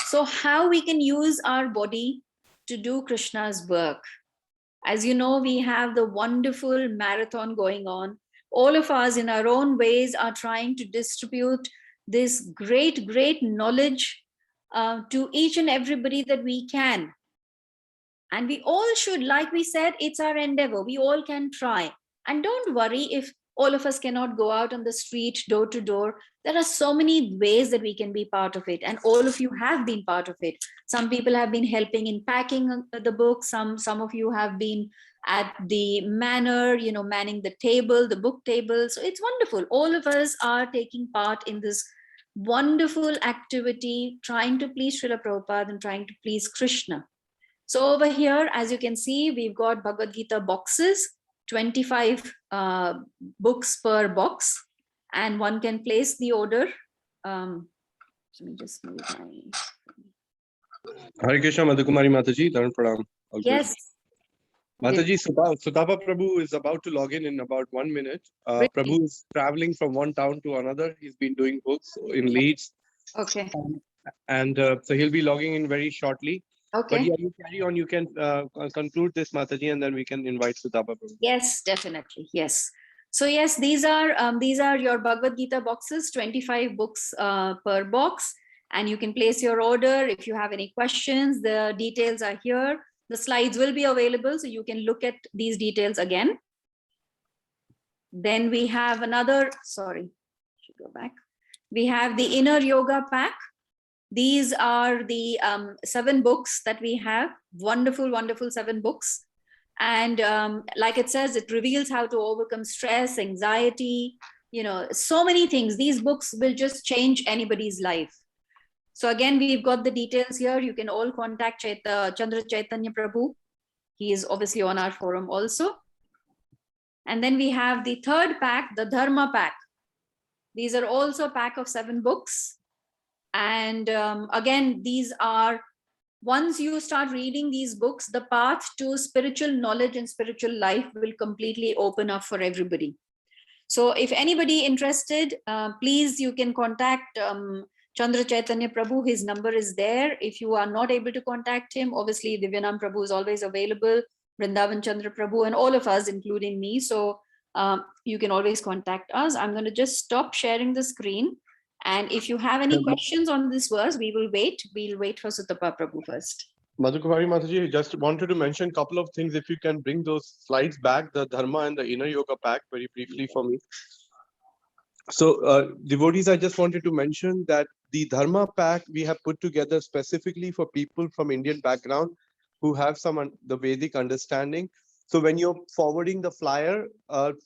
So how we can use our body to do Krishna's work. As you know, we have the wonderful marathon going on. All of us in our own ways are trying to distribute this great, great knowledge to each and everybody that we can. And we all should, like we said, it's our endeavor. We all can try. And don't worry if All of us cannot go out on the street door to door. There are so many ways that we can be part of it, and all of you have been part of it. Some people have been helping in packing the book. Some of you have been at the manor, manning the table, the book table. So it's wonderful. All of us are taking part in this wonderful activity, trying to please Srila Prabhupada and trying to please Krishna. So over here, as you can see, we've got Bhagavad Gita boxes, 25 books per box, and one can place the order. Let me just move my... Hare Krishna, Madhu Kumari Mataji, Dharan Pranam. All good. Yes. Mataji, Sutapa Prabhu is about to log in about 1 minute. Really? Prabhu is traveling from one town to another. He's been doing books in Leeds. Okay. And so he'll be logging in very shortly. Okay. But yeah, you carry on. You can conclude this, Mataji, and then we can invite Sutapa Prabhu. Yes, definitely. Yes. So yes, these are your Bhagavad Gita boxes, 25 books per box, and you can place your order. If you have any questions, the details are here. The slides will be available, so you can look at these details again. Then we have another, sorry, should go back. We have the Inner Yoga Pack. These are the 7 books that we have. Wonderful, wonderful 7 books. And like it says, it reveals how to overcome stress, anxiety, so many things. These books will just change anybody's life. So again, we've got the details here. You can all contact Chandra Chaitanya Prabhu. He is obviously on our forum also. And then we have the 3rd pack, the Dharma pack. These are also a pack of 7 books. And again, these are, once you start reading these books, the path to spiritual knowledge and spiritual life will completely open up for everybody. So if anybody interested, please, you can contact Chandra Chaitanya Prabhu. His number is there. If you are not able to contact him, obviously Divyanam Prabhu is always available, Vrindavan Chandra Prabhu, and all of us, including me. So you can always contact us. I'm going to just stop sharing the screen. And if you have any questions on this verse, we will wait. We'll wait for Sutapa Prabhu first. Madhu Kumari Mataji, just wanted to mention a couple of things. If you can bring those slides back, the Dharma and the Inner Yoga Pack, very briefly for me. So devotees, I just wanted to mention that the Dharma Pack we have put together specifically for people from Indian background who have the Vedic understanding. So when you're forwarding the flyer,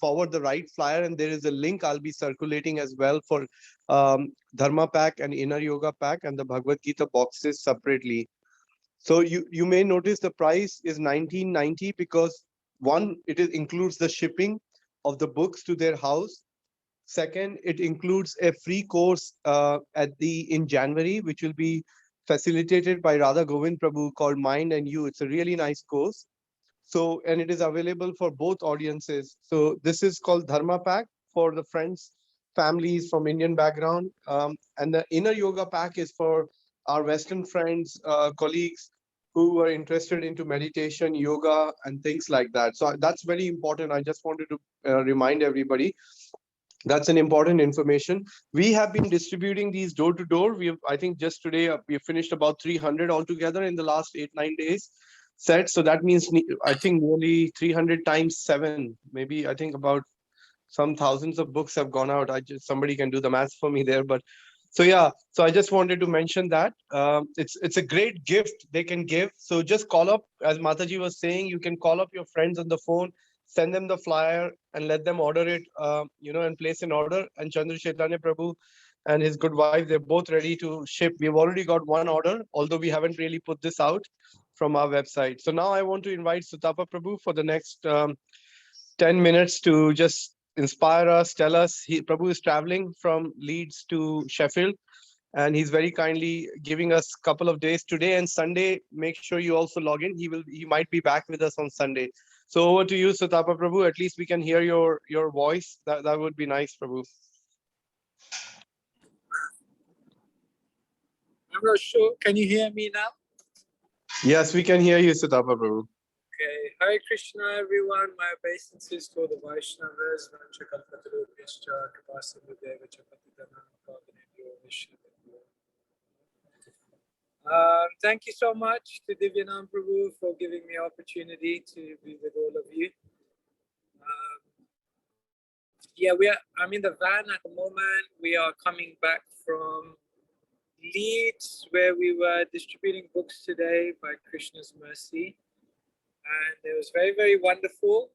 forward the right flyer, and there is a link I'll be circulating as well for Dharma Pack and Inner Yoga Pack and the Bhagavad Gita boxes separately. So you may notice the price is $19.90 because one, it includes the shipping of the books to their house. Second, it includes a free course in January, which will be facilitated by Radha Govind Prabhu called Mind and You. It's a really nice course. So, and it is available for both audiences. So this is called Dharma Pack for the friends, families from Indian background. And the Inner Yoga Pack is for our Western friends, colleagues who are interested into meditation, yoga, and things like that. So that's very important. I just wanted to remind everybody. That's an important information. We have been distributing these door to door. I think just today we have finished about 300 altogether in the last 8-9 days set. So that means I think nearly 300 times 7, maybe I think about some thousands of books have gone out. Somebody can do the math for me there, but so yeah. So I just wanted to mention that it's a great gift they can give. So just call up, as Mataji was saying, you can call up your friends on the phone, send them the flyer and let them order it, and place an order. And Chandra Chaitanya Prabhu and his good wife, they're both ready to ship. We've already got one order, although we haven't really put this out from our website. So now I want to invite Sutapa Prabhu for the next 10 minutes to just inspire us, tell us. Prabhu is traveling from Leeds to Sheffield, and he's very kindly giving us a couple of days today and Sunday. Make sure you also log in. He might be back with us on Sunday. So over to you, Sutapa Prabhu. At least we can hear your voice. That would be nice, Prabhu. I'm not sure. Can you hear me now? Yes, we can hear you, Sutapa Prabhu. Okay. Hare Krishna, everyone. My obeisances to the Vaishnavas. Thank you so much to Divyanam Prabhu for giving me opportunity to be with all of you. Yeah, I'm in the van at the moment. We are coming back from Leeds, where we were distributing books today by Krishna's mercy. And it was very, very wonderful.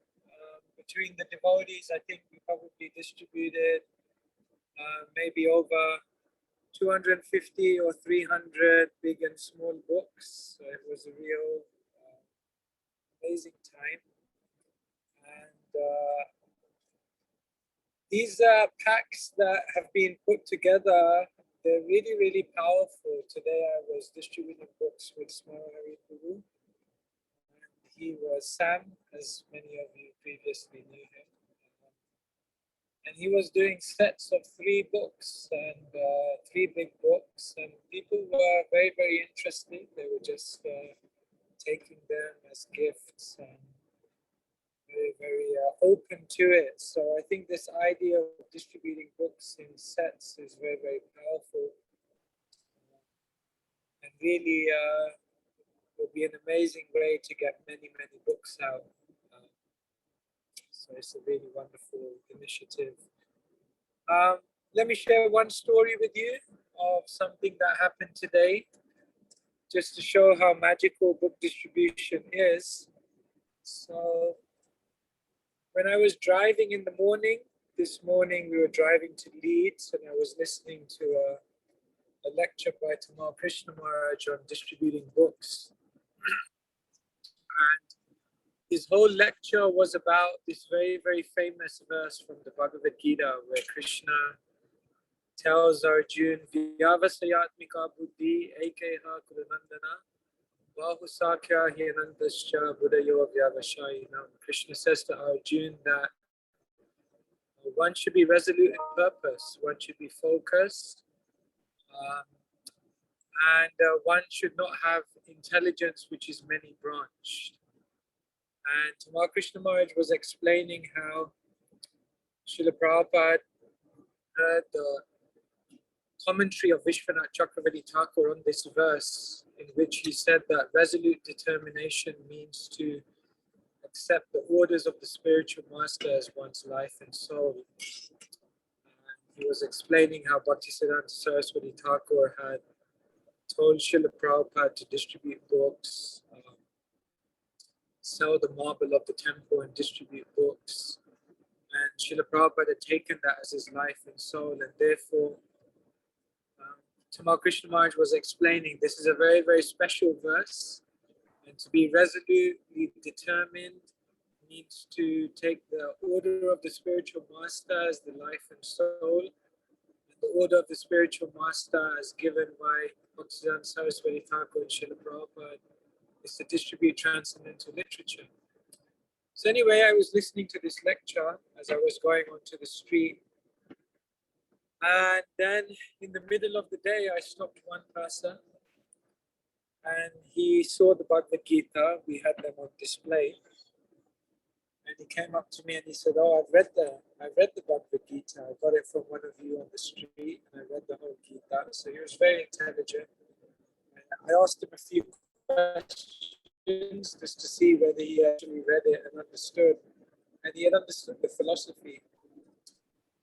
Between the devotees, I think we probably distributed maybe over 250 or 300 big and small books. So it was a real amazing time. And these packs that have been put together, they're really, really powerful. Today I was distributing books with Mahaprabhu. He was Sam, as many of you previously knew him. And he was doing sets of 3 books and 3 big books. And people were very, very interested. They were just taking them as gifts and very, very open to it. So I think this idea of distributing books in sets is very, very powerful. And really will be an amazing way to get many, many books out. So it's a really wonderful initiative. Let me share one story with you of something that happened today, just to show how magical book distribution is. So when I was driving in the morning, this morning we were driving to Leeds, and I was listening to a lecture by Tamal Krishna Maharaj on distributing books. And his whole lecture was about this very, very famous verse from the Bhagavad Gita, where Krishna tells Arjun, Vyavasayatmika buddhi ekeha kurunandana bahusakya hyanantascha buddhayo vyavashayina. Krishna says to Arjun that one should be resolute in purpose, one should be focused, and one should not have intelligence which is many branched. And Tamal Krishna Maharaj was explaining how Srila Prabhupada heard the commentary of Vishwanath Chakravarti Thakur on this verse, in which he said that resolute determination means to accept the orders of the spiritual master as one's life and soul. And he was explaining how Bhaktisiddhanta Saraswati Thakur had told Srila Prabhupada to distribute books, sell the marble of the temple and distribute books. And Srila Prabhupada had taken that as his life and soul, and therefore Tamal Krishna Maharaj was explaining this is a very, very special verse, and to be resolutely determined needs to take the order of the spiritual master as the life and soul, and the order of the spiritual master as given by Bhaktisiddhanta Saraswati Thakur and Srila Prabhupada is to distribute transcendental literature. So anyway, I was listening to this lecture as I was going onto the street. And then in the middle of the day, I stopped one person and he saw the Bhagavad Gita. We had them on display. And he came up to me and he said, "Oh, I've read the Bhagavad Gita. I got it from one of you on the street and I read the whole Gita." So he was very intelligent. And I asked him a few questions just to see whether he actually read it and understood. And he had understood the philosophy.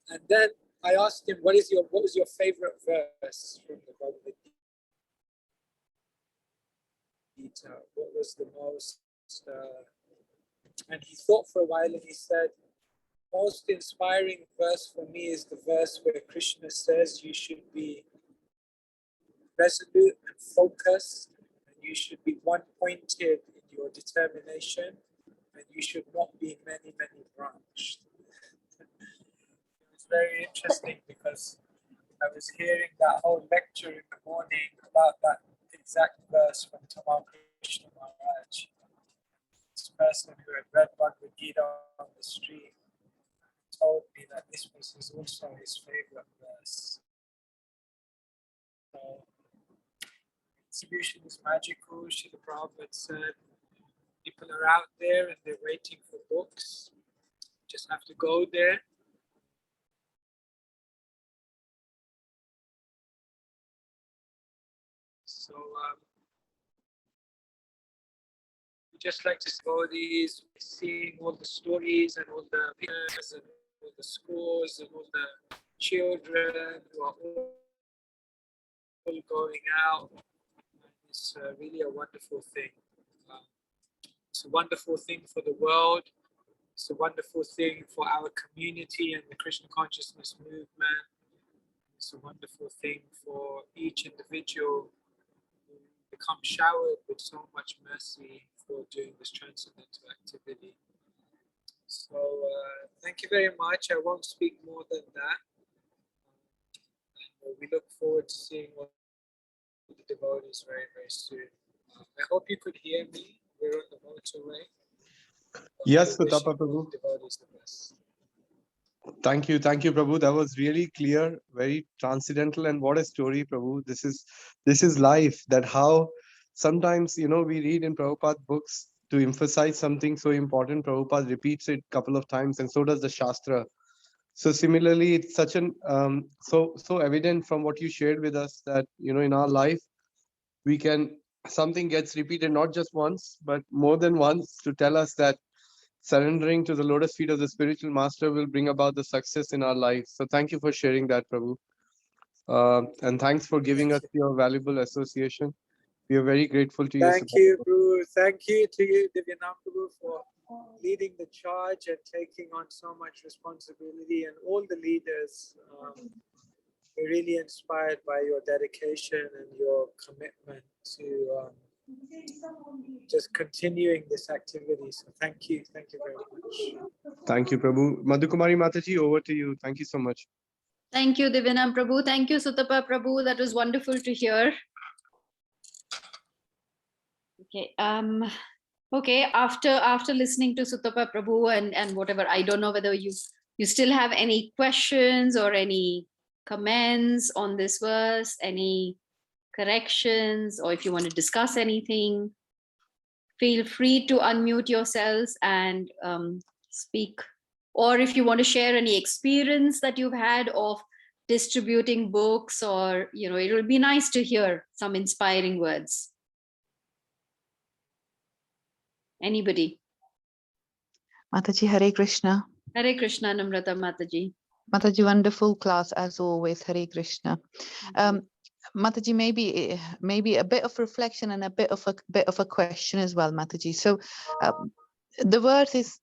And then I asked him, what was your favorite verse from the Bhagavad Gita? What was the most, and he thought for a while and he said, most inspiring verse for me is the verse where Krishna says you should be resolute and focused, and you should be one-pointed in your determination, and you should not be many, many branched. It was very interesting because I was hearing that whole lecture in the morning about that exact verse from Tamal Krishna Maharaj. This person who had read Bhagavad Gita on the street told me that this was also his favorite verse. So, distribution is magical. Srila Prabhupada said, people are out there and they're waiting for books. Just have to go there. So we just like to go these, seeing all the stories and all the pictures and all the schools and all the children who are all going out. It's really a wonderful thing. Um, it's a wonderful thing for the world. It's a wonderful thing for our community and the Krishna consciousness movement. It's a wonderful thing for each individual who becomes showered with so much mercy for doing this transcendental activity. So thank you very much. I won't speak more than that. And we look forward to seeing all the devotees very, very soon. I hope you could hear me. We're on the motorway. Yes, Wishing Sutapa all Prabhu. the devotees the best. Thank you, Prabhu. That was really clear, very transcendental, and what a story, Prabhu. This is life. That how sometimes we read in Prabhupada books to emphasize something so important. Prabhupada repeats it a couple of times, and so does the Shastra. So similarly, it's such an so evident from what you shared with us that in our life we can something gets repeated not just once but more than once to tell us that surrendering to the lotus feet of the spiritual master will bring about the success in our lives. So thank you for sharing that, Prabhu. And thanks for giving us your valuable association. We are very grateful to you. Thank you, Prabhu. Thank you to you, Divyanam Prabhu, for leading the charge and taking on so much responsibility, and all the leaders. We're really inspired by your dedication and your commitment to just continuing this activity. So thank you very much. Thank you, Prabhu. Madhu Kumari Mataji, over to you. Thank you so much. Thank you, Divinam Prabhu. Thank you, Sutapa Prabhu. That was wonderful to hear. Okay. Okay. After listening to Sutapa Prabhu and whatever, I don't know whether you still have any questions or any comments on this verse, any corrections, or if you want to discuss anything, feel free to unmute yourselves and speak. Or if you want to share any experience that you've had of distributing books, or it will be nice to hear some inspiring words. Anybody? Mataji, Hare Krishna. Hare Krishna, Namrata Mataji. Mataji, wonderful class as always. Hare Krishna. Mataji, maybe a bit of reflection and a bit of a question as well, Mataji. So the verse is,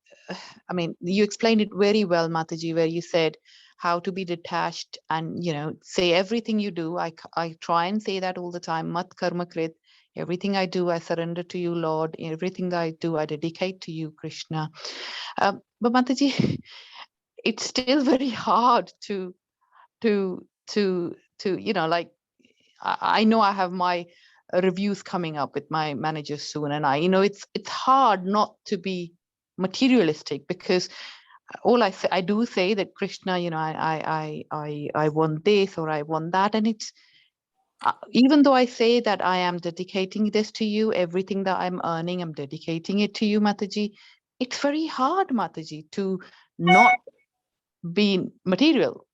I mean, you explained it very well, Mataji, where you said how to be detached and say everything you do. I try and say that all the time. Mat karma krit. Everything I do, I surrender to you, Lord. Everything I do, I dedicate to you, Krishna. But Mataji, it's still very hard to like, I know I have my reviews coming up with my manager soon, and it's hard not to be materialistic, because all I do say that Krishna, I want this or I want that, and it's even though I say that I am dedicating this to you, everything that I'm earning, I'm dedicating it to you, Mataji. It's very hard, Mataji, to not be material.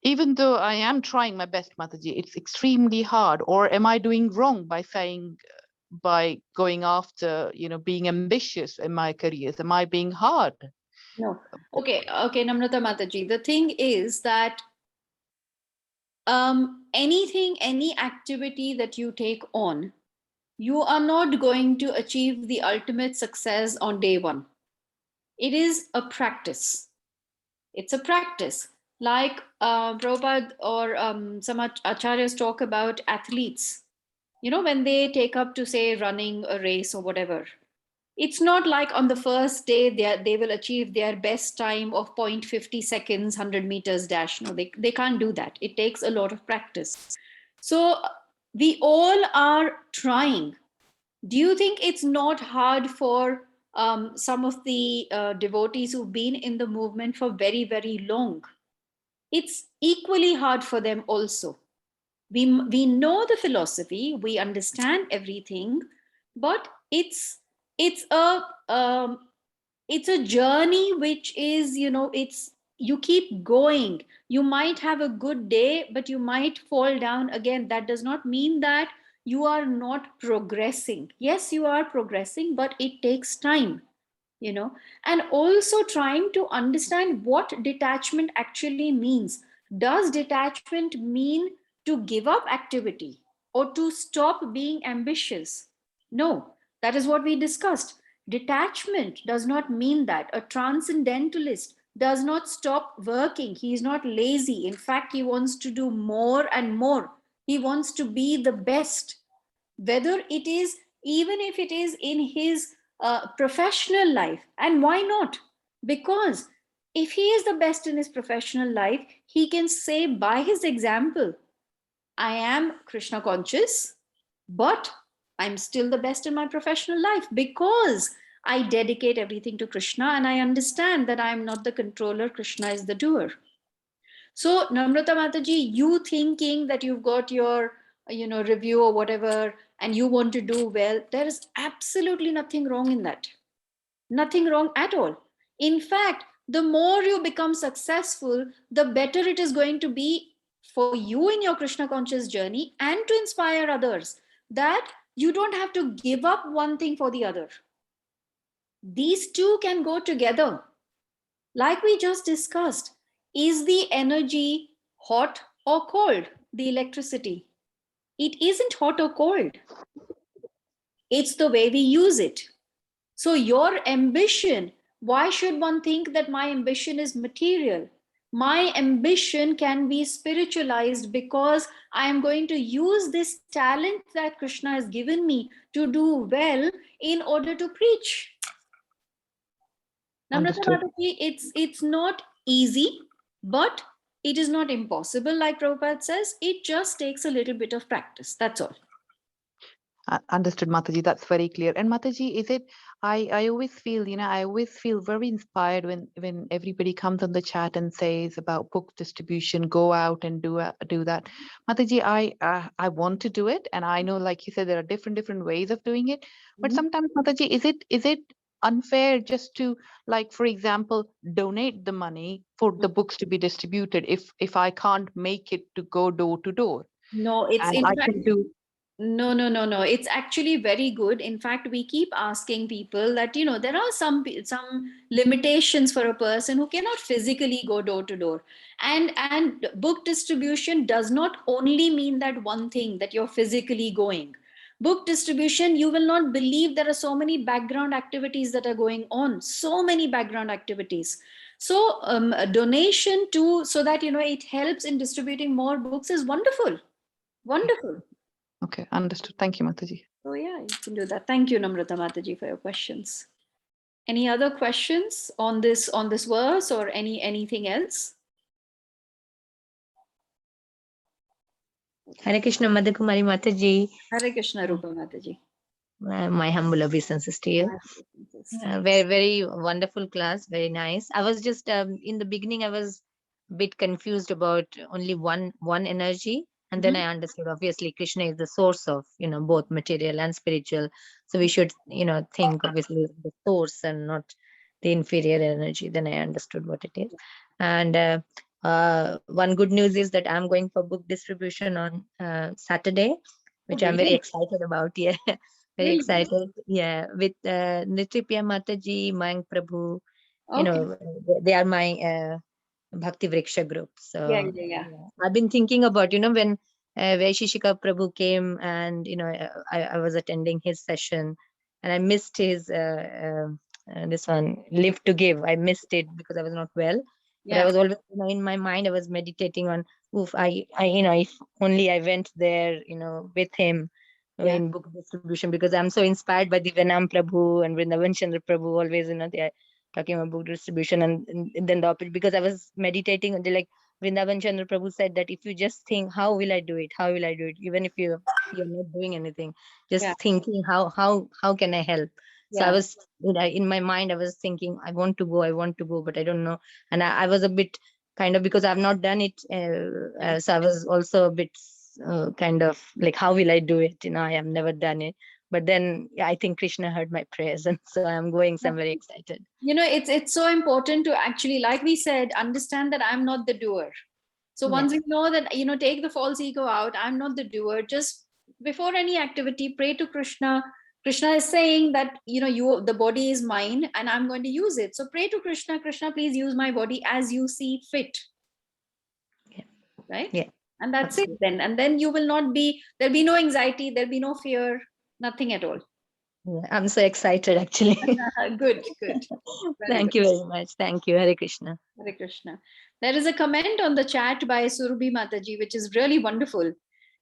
Even though I am trying my best, Mataji, it's extremely hard. Or am I doing wrong by going after, being ambitious in my careers? Am I being hard? No. Okay, Namrata Mataji. The thing is that any activity that you take on, you are not going to achieve the ultimate success on day one. It is a practice. It's a practice. Like Prabhupada or some acharyas talk about athletes, when they take up to say running a race or whatever. It's not like on the first day they will achieve their best time of 0.50 seconds, 100 meters dash. No, they can't do that. It takes a lot of practice. So we all are trying. Do you think it's not hard for some of the devotees who've been in the movement for very, very long? It's equally hard for them also. We know the philosophy, we understand everything, but it's a journey which is, you keep going. You might have a good day, but you might fall down again. That does not mean that you are not progressing. Yes, you are progressing, but it takes time. you know, and also trying to understand what detachment actually means. Does detachment mean to give up activity or to stop being ambitious? No, that is what we discussed. Detachment does not mean that. A transcendentalist does not stop working. He is not lazy. In fact, he wants to do more and more. He wants to be the best, whether it is, even if it is in his professional life. And why not? Because if he is the best in his professional life, he can say by his example, I am Krishna conscious, but I'm still the best in my professional life because I dedicate everything to Krishna and I understand that I'm not the controller, Krishna is the doer. So Namrata Mataji, you thinking that you've got your, review or whatever, and you want to do well, there is absolutely nothing wrong in that. Nothing wrong at all. In fact, the more you become successful, the better it is going to be for you in your Krishna conscious journey and to inspire others that you don't have to give up one thing for the other. These two can go together. Like we just discussed, is the energy hot or cold? The electricity. It isn't hot or cold. It's the way we use it. So your ambition, why should one think that my ambition is material? My ambition can be spiritualized because I am going to use this talent that Krishna has given me to do well in order to preach. Namrata Understood. Mataji, it's not easy, but it is not impossible, like Prabhupada says. It just takes a little bit of practice. That's all. Understood, Mataji. That's very clear. And Mataji, is it? I always feel, I always feel very inspired when everybody comes on the chat and says about book distribution. Go out and do that, Mataji. I want to do it, and I know, like you said, there are different ways of doing it. But sometimes, Mataji, is it unfair just to, like, for example, donate the money for the books to be distributed if I can't make it to go door to door? No, it's And in I fact, can do. no. It's actually very good. In fact, we keep asking people that, there are some limitations for a person who cannot physically go door to door. And book distribution does not only mean that one thing, that you're physically going. Book distribution, you will not believe there are so many background activities that are going on. So many background activities. So a donation to, so that, it helps in distributing more books is wonderful. Wonderful. Okay, understood. Thank you, Mataji. So yeah, you can do that. Thank you, Namrata Mataji, for your questions. Any other questions on this verse or anything else? Hare Krishna, Madhu Kumari Mataji. Hare Krishna, Rupa Mataji. My humble obeisances to you. Very, very wonderful class. Very nice. I was just in the beginning, I was a bit confused about only one energy, and then I understood. Obviously, Krishna is the source of both material and spiritual. So we should think obviously the source and not the inferior energy. Then I understood what it is. And one good news is that I'm going for book distribution on Saturday, which I'm very excited about. Yeah. Very excited. Yeah, with Nritya Mataji, Mahaprabhu, they are my Bhakti Vriksha group. So Yeah. I've been thinking about, when Vaishishika Prabhu came and, I was attending his session and I missed his, this one, Live to Give. I missed it because I was not well. But I was always, in my mind, I was meditating on, if only I went there, with him. In book distribution, because I'm so inspired by the Venam Prabhu and Vrindavan Chandra Prabhu. Always, they are talking about book distribution, and then the opposite. Because I was meditating on like Vrindavan Chandra Prabhu said that if you just think, how will I do it? How will I do it? Even if you're not doing anything, just thinking how can I help? So I was in my mind, I was thinking, I want to go, but I don't know. And I was a bit kind of, because I've not done it. So I was also a bit kind of like, how will I do it? I have never done it. But then I think Krishna heard my prayers, and so I'm going. So I'm very excited. It's so important to actually, like we said, understand that I'm not the doer. So once you know that, take the false ego out, I'm not the doer. Just before any activity, pray to Krishna, Krishna is saying that, the body is mine and I'm going to use it. So pray to Krishna, Krishna, please use my body as you see fit. Yeah. Right? Yeah. And that's it then. And then there'll be no anxiety, there'll be no fear, nothing at all. Yeah, I'm so excited actually. Good. Very Thank good. you very much. Thank you. Hare Krishna. Hare Krishna. There is a comment on the chat by Surabhi Mataji, which is really wonderful.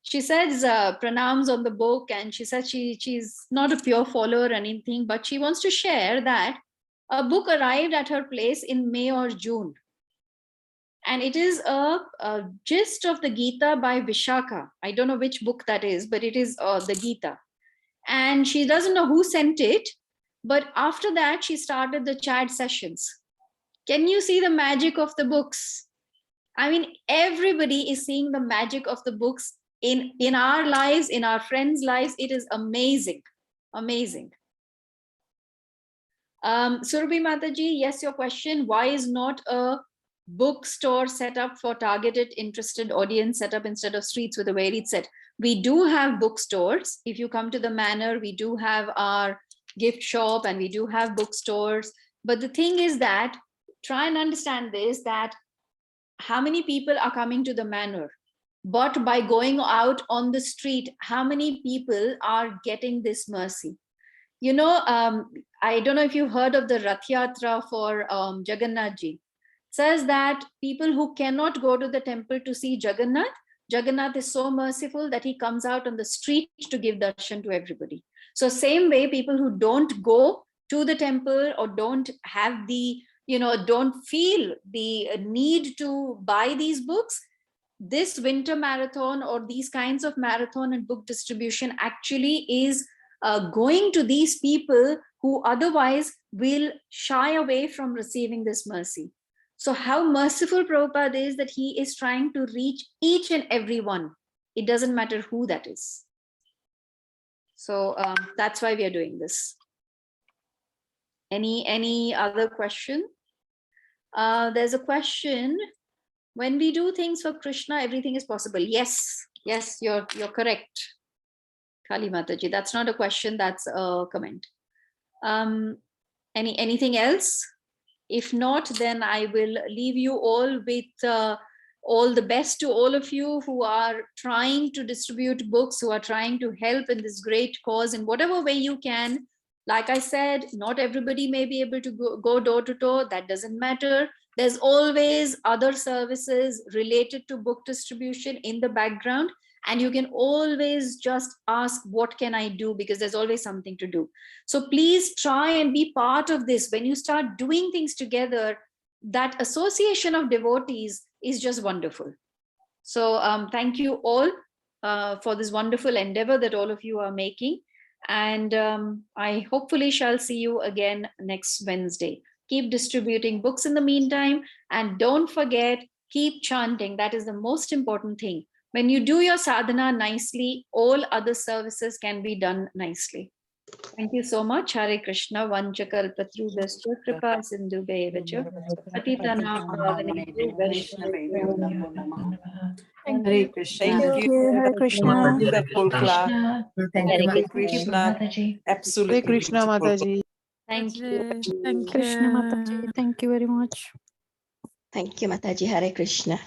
She says pranams on the book, and she says she's not a pure follower or anything, but she wants to share that a book arrived at her place in May or June. And it is a gist of the Gita by Vishaka. I don't know which book that is, but it is the Gita. And she doesn't know who sent it. But after that, she started the chat sessions. Can you see the magic of the books? I mean, everybody is seeing the magic of the books in our lives, in our friends' lives. It is amazing. Amazing. Surabhi Mataji, yes, your question, why is not a bookstore set up for targeted interested audience set up instead of streets with a varied set? We do have bookstores. If you come to the manor, we do have our gift shop and we do have bookstores. But the thing is that, try and understand this, that how many people are coming to the manor? But by going out on the street, how many people are getting this mercy? I don't know if you heard of the Rath Yatra for Jagannath Ji. It says that people who cannot go to the temple to see Jagannath is so merciful that he comes out on the street to give darshan to everybody. So same way, people who don't go to the temple or don't have the, don't feel the need to buy these books, this winter marathon or these kinds of marathon and book distribution actually is going to these people who otherwise will shy away from receiving this mercy. So how merciful Prabhupada is that he is trying to reach each and every one. It doesn't matter who that is. So that's why we are doing this. Any other question? There's a question. When we do things for Krishna, everything is possible. Yes, you're correct. Kali Mataji, that's not a question, that's a comment. Anything else? If not, then I will leave you all with all the best to all of you who are trying to distribute books, who are trying to help in this great cause in whatever way you can. Like I said, not everybody may be able to go door to door. That doesn't matter. There's always other services related to book distribution in the background. And you can always just ask, what can I do? Because there's always something to do. So please try and be part of this. When you start doing things together, that association of devotees is just wonderful. So thank you all for this wonderful endeavor that all of you are making. And I hopefully shall see you again next Wednesday. Keep distributing books in the meantime. And don't forget, keep chanting. That is the most important thing. When you do your sadhana nicely, all other services can be done nicely. Thank you so much. Hare Krishna. Vanchakalpatrubhascha kripa sindhubheva patitanam pavanebhyo vaishnavebhyo namo namaha. Hare Krishna. Thank you, Hare Krishna. Wonderful class. Thank Hare you, Krishna. Krishna. Mataji. Absolutely. Hare Krishna, beautiful. Mataji. Thank you. Krishna Mataji, thank you very much. Thank you, Mataji. Hare Krishna.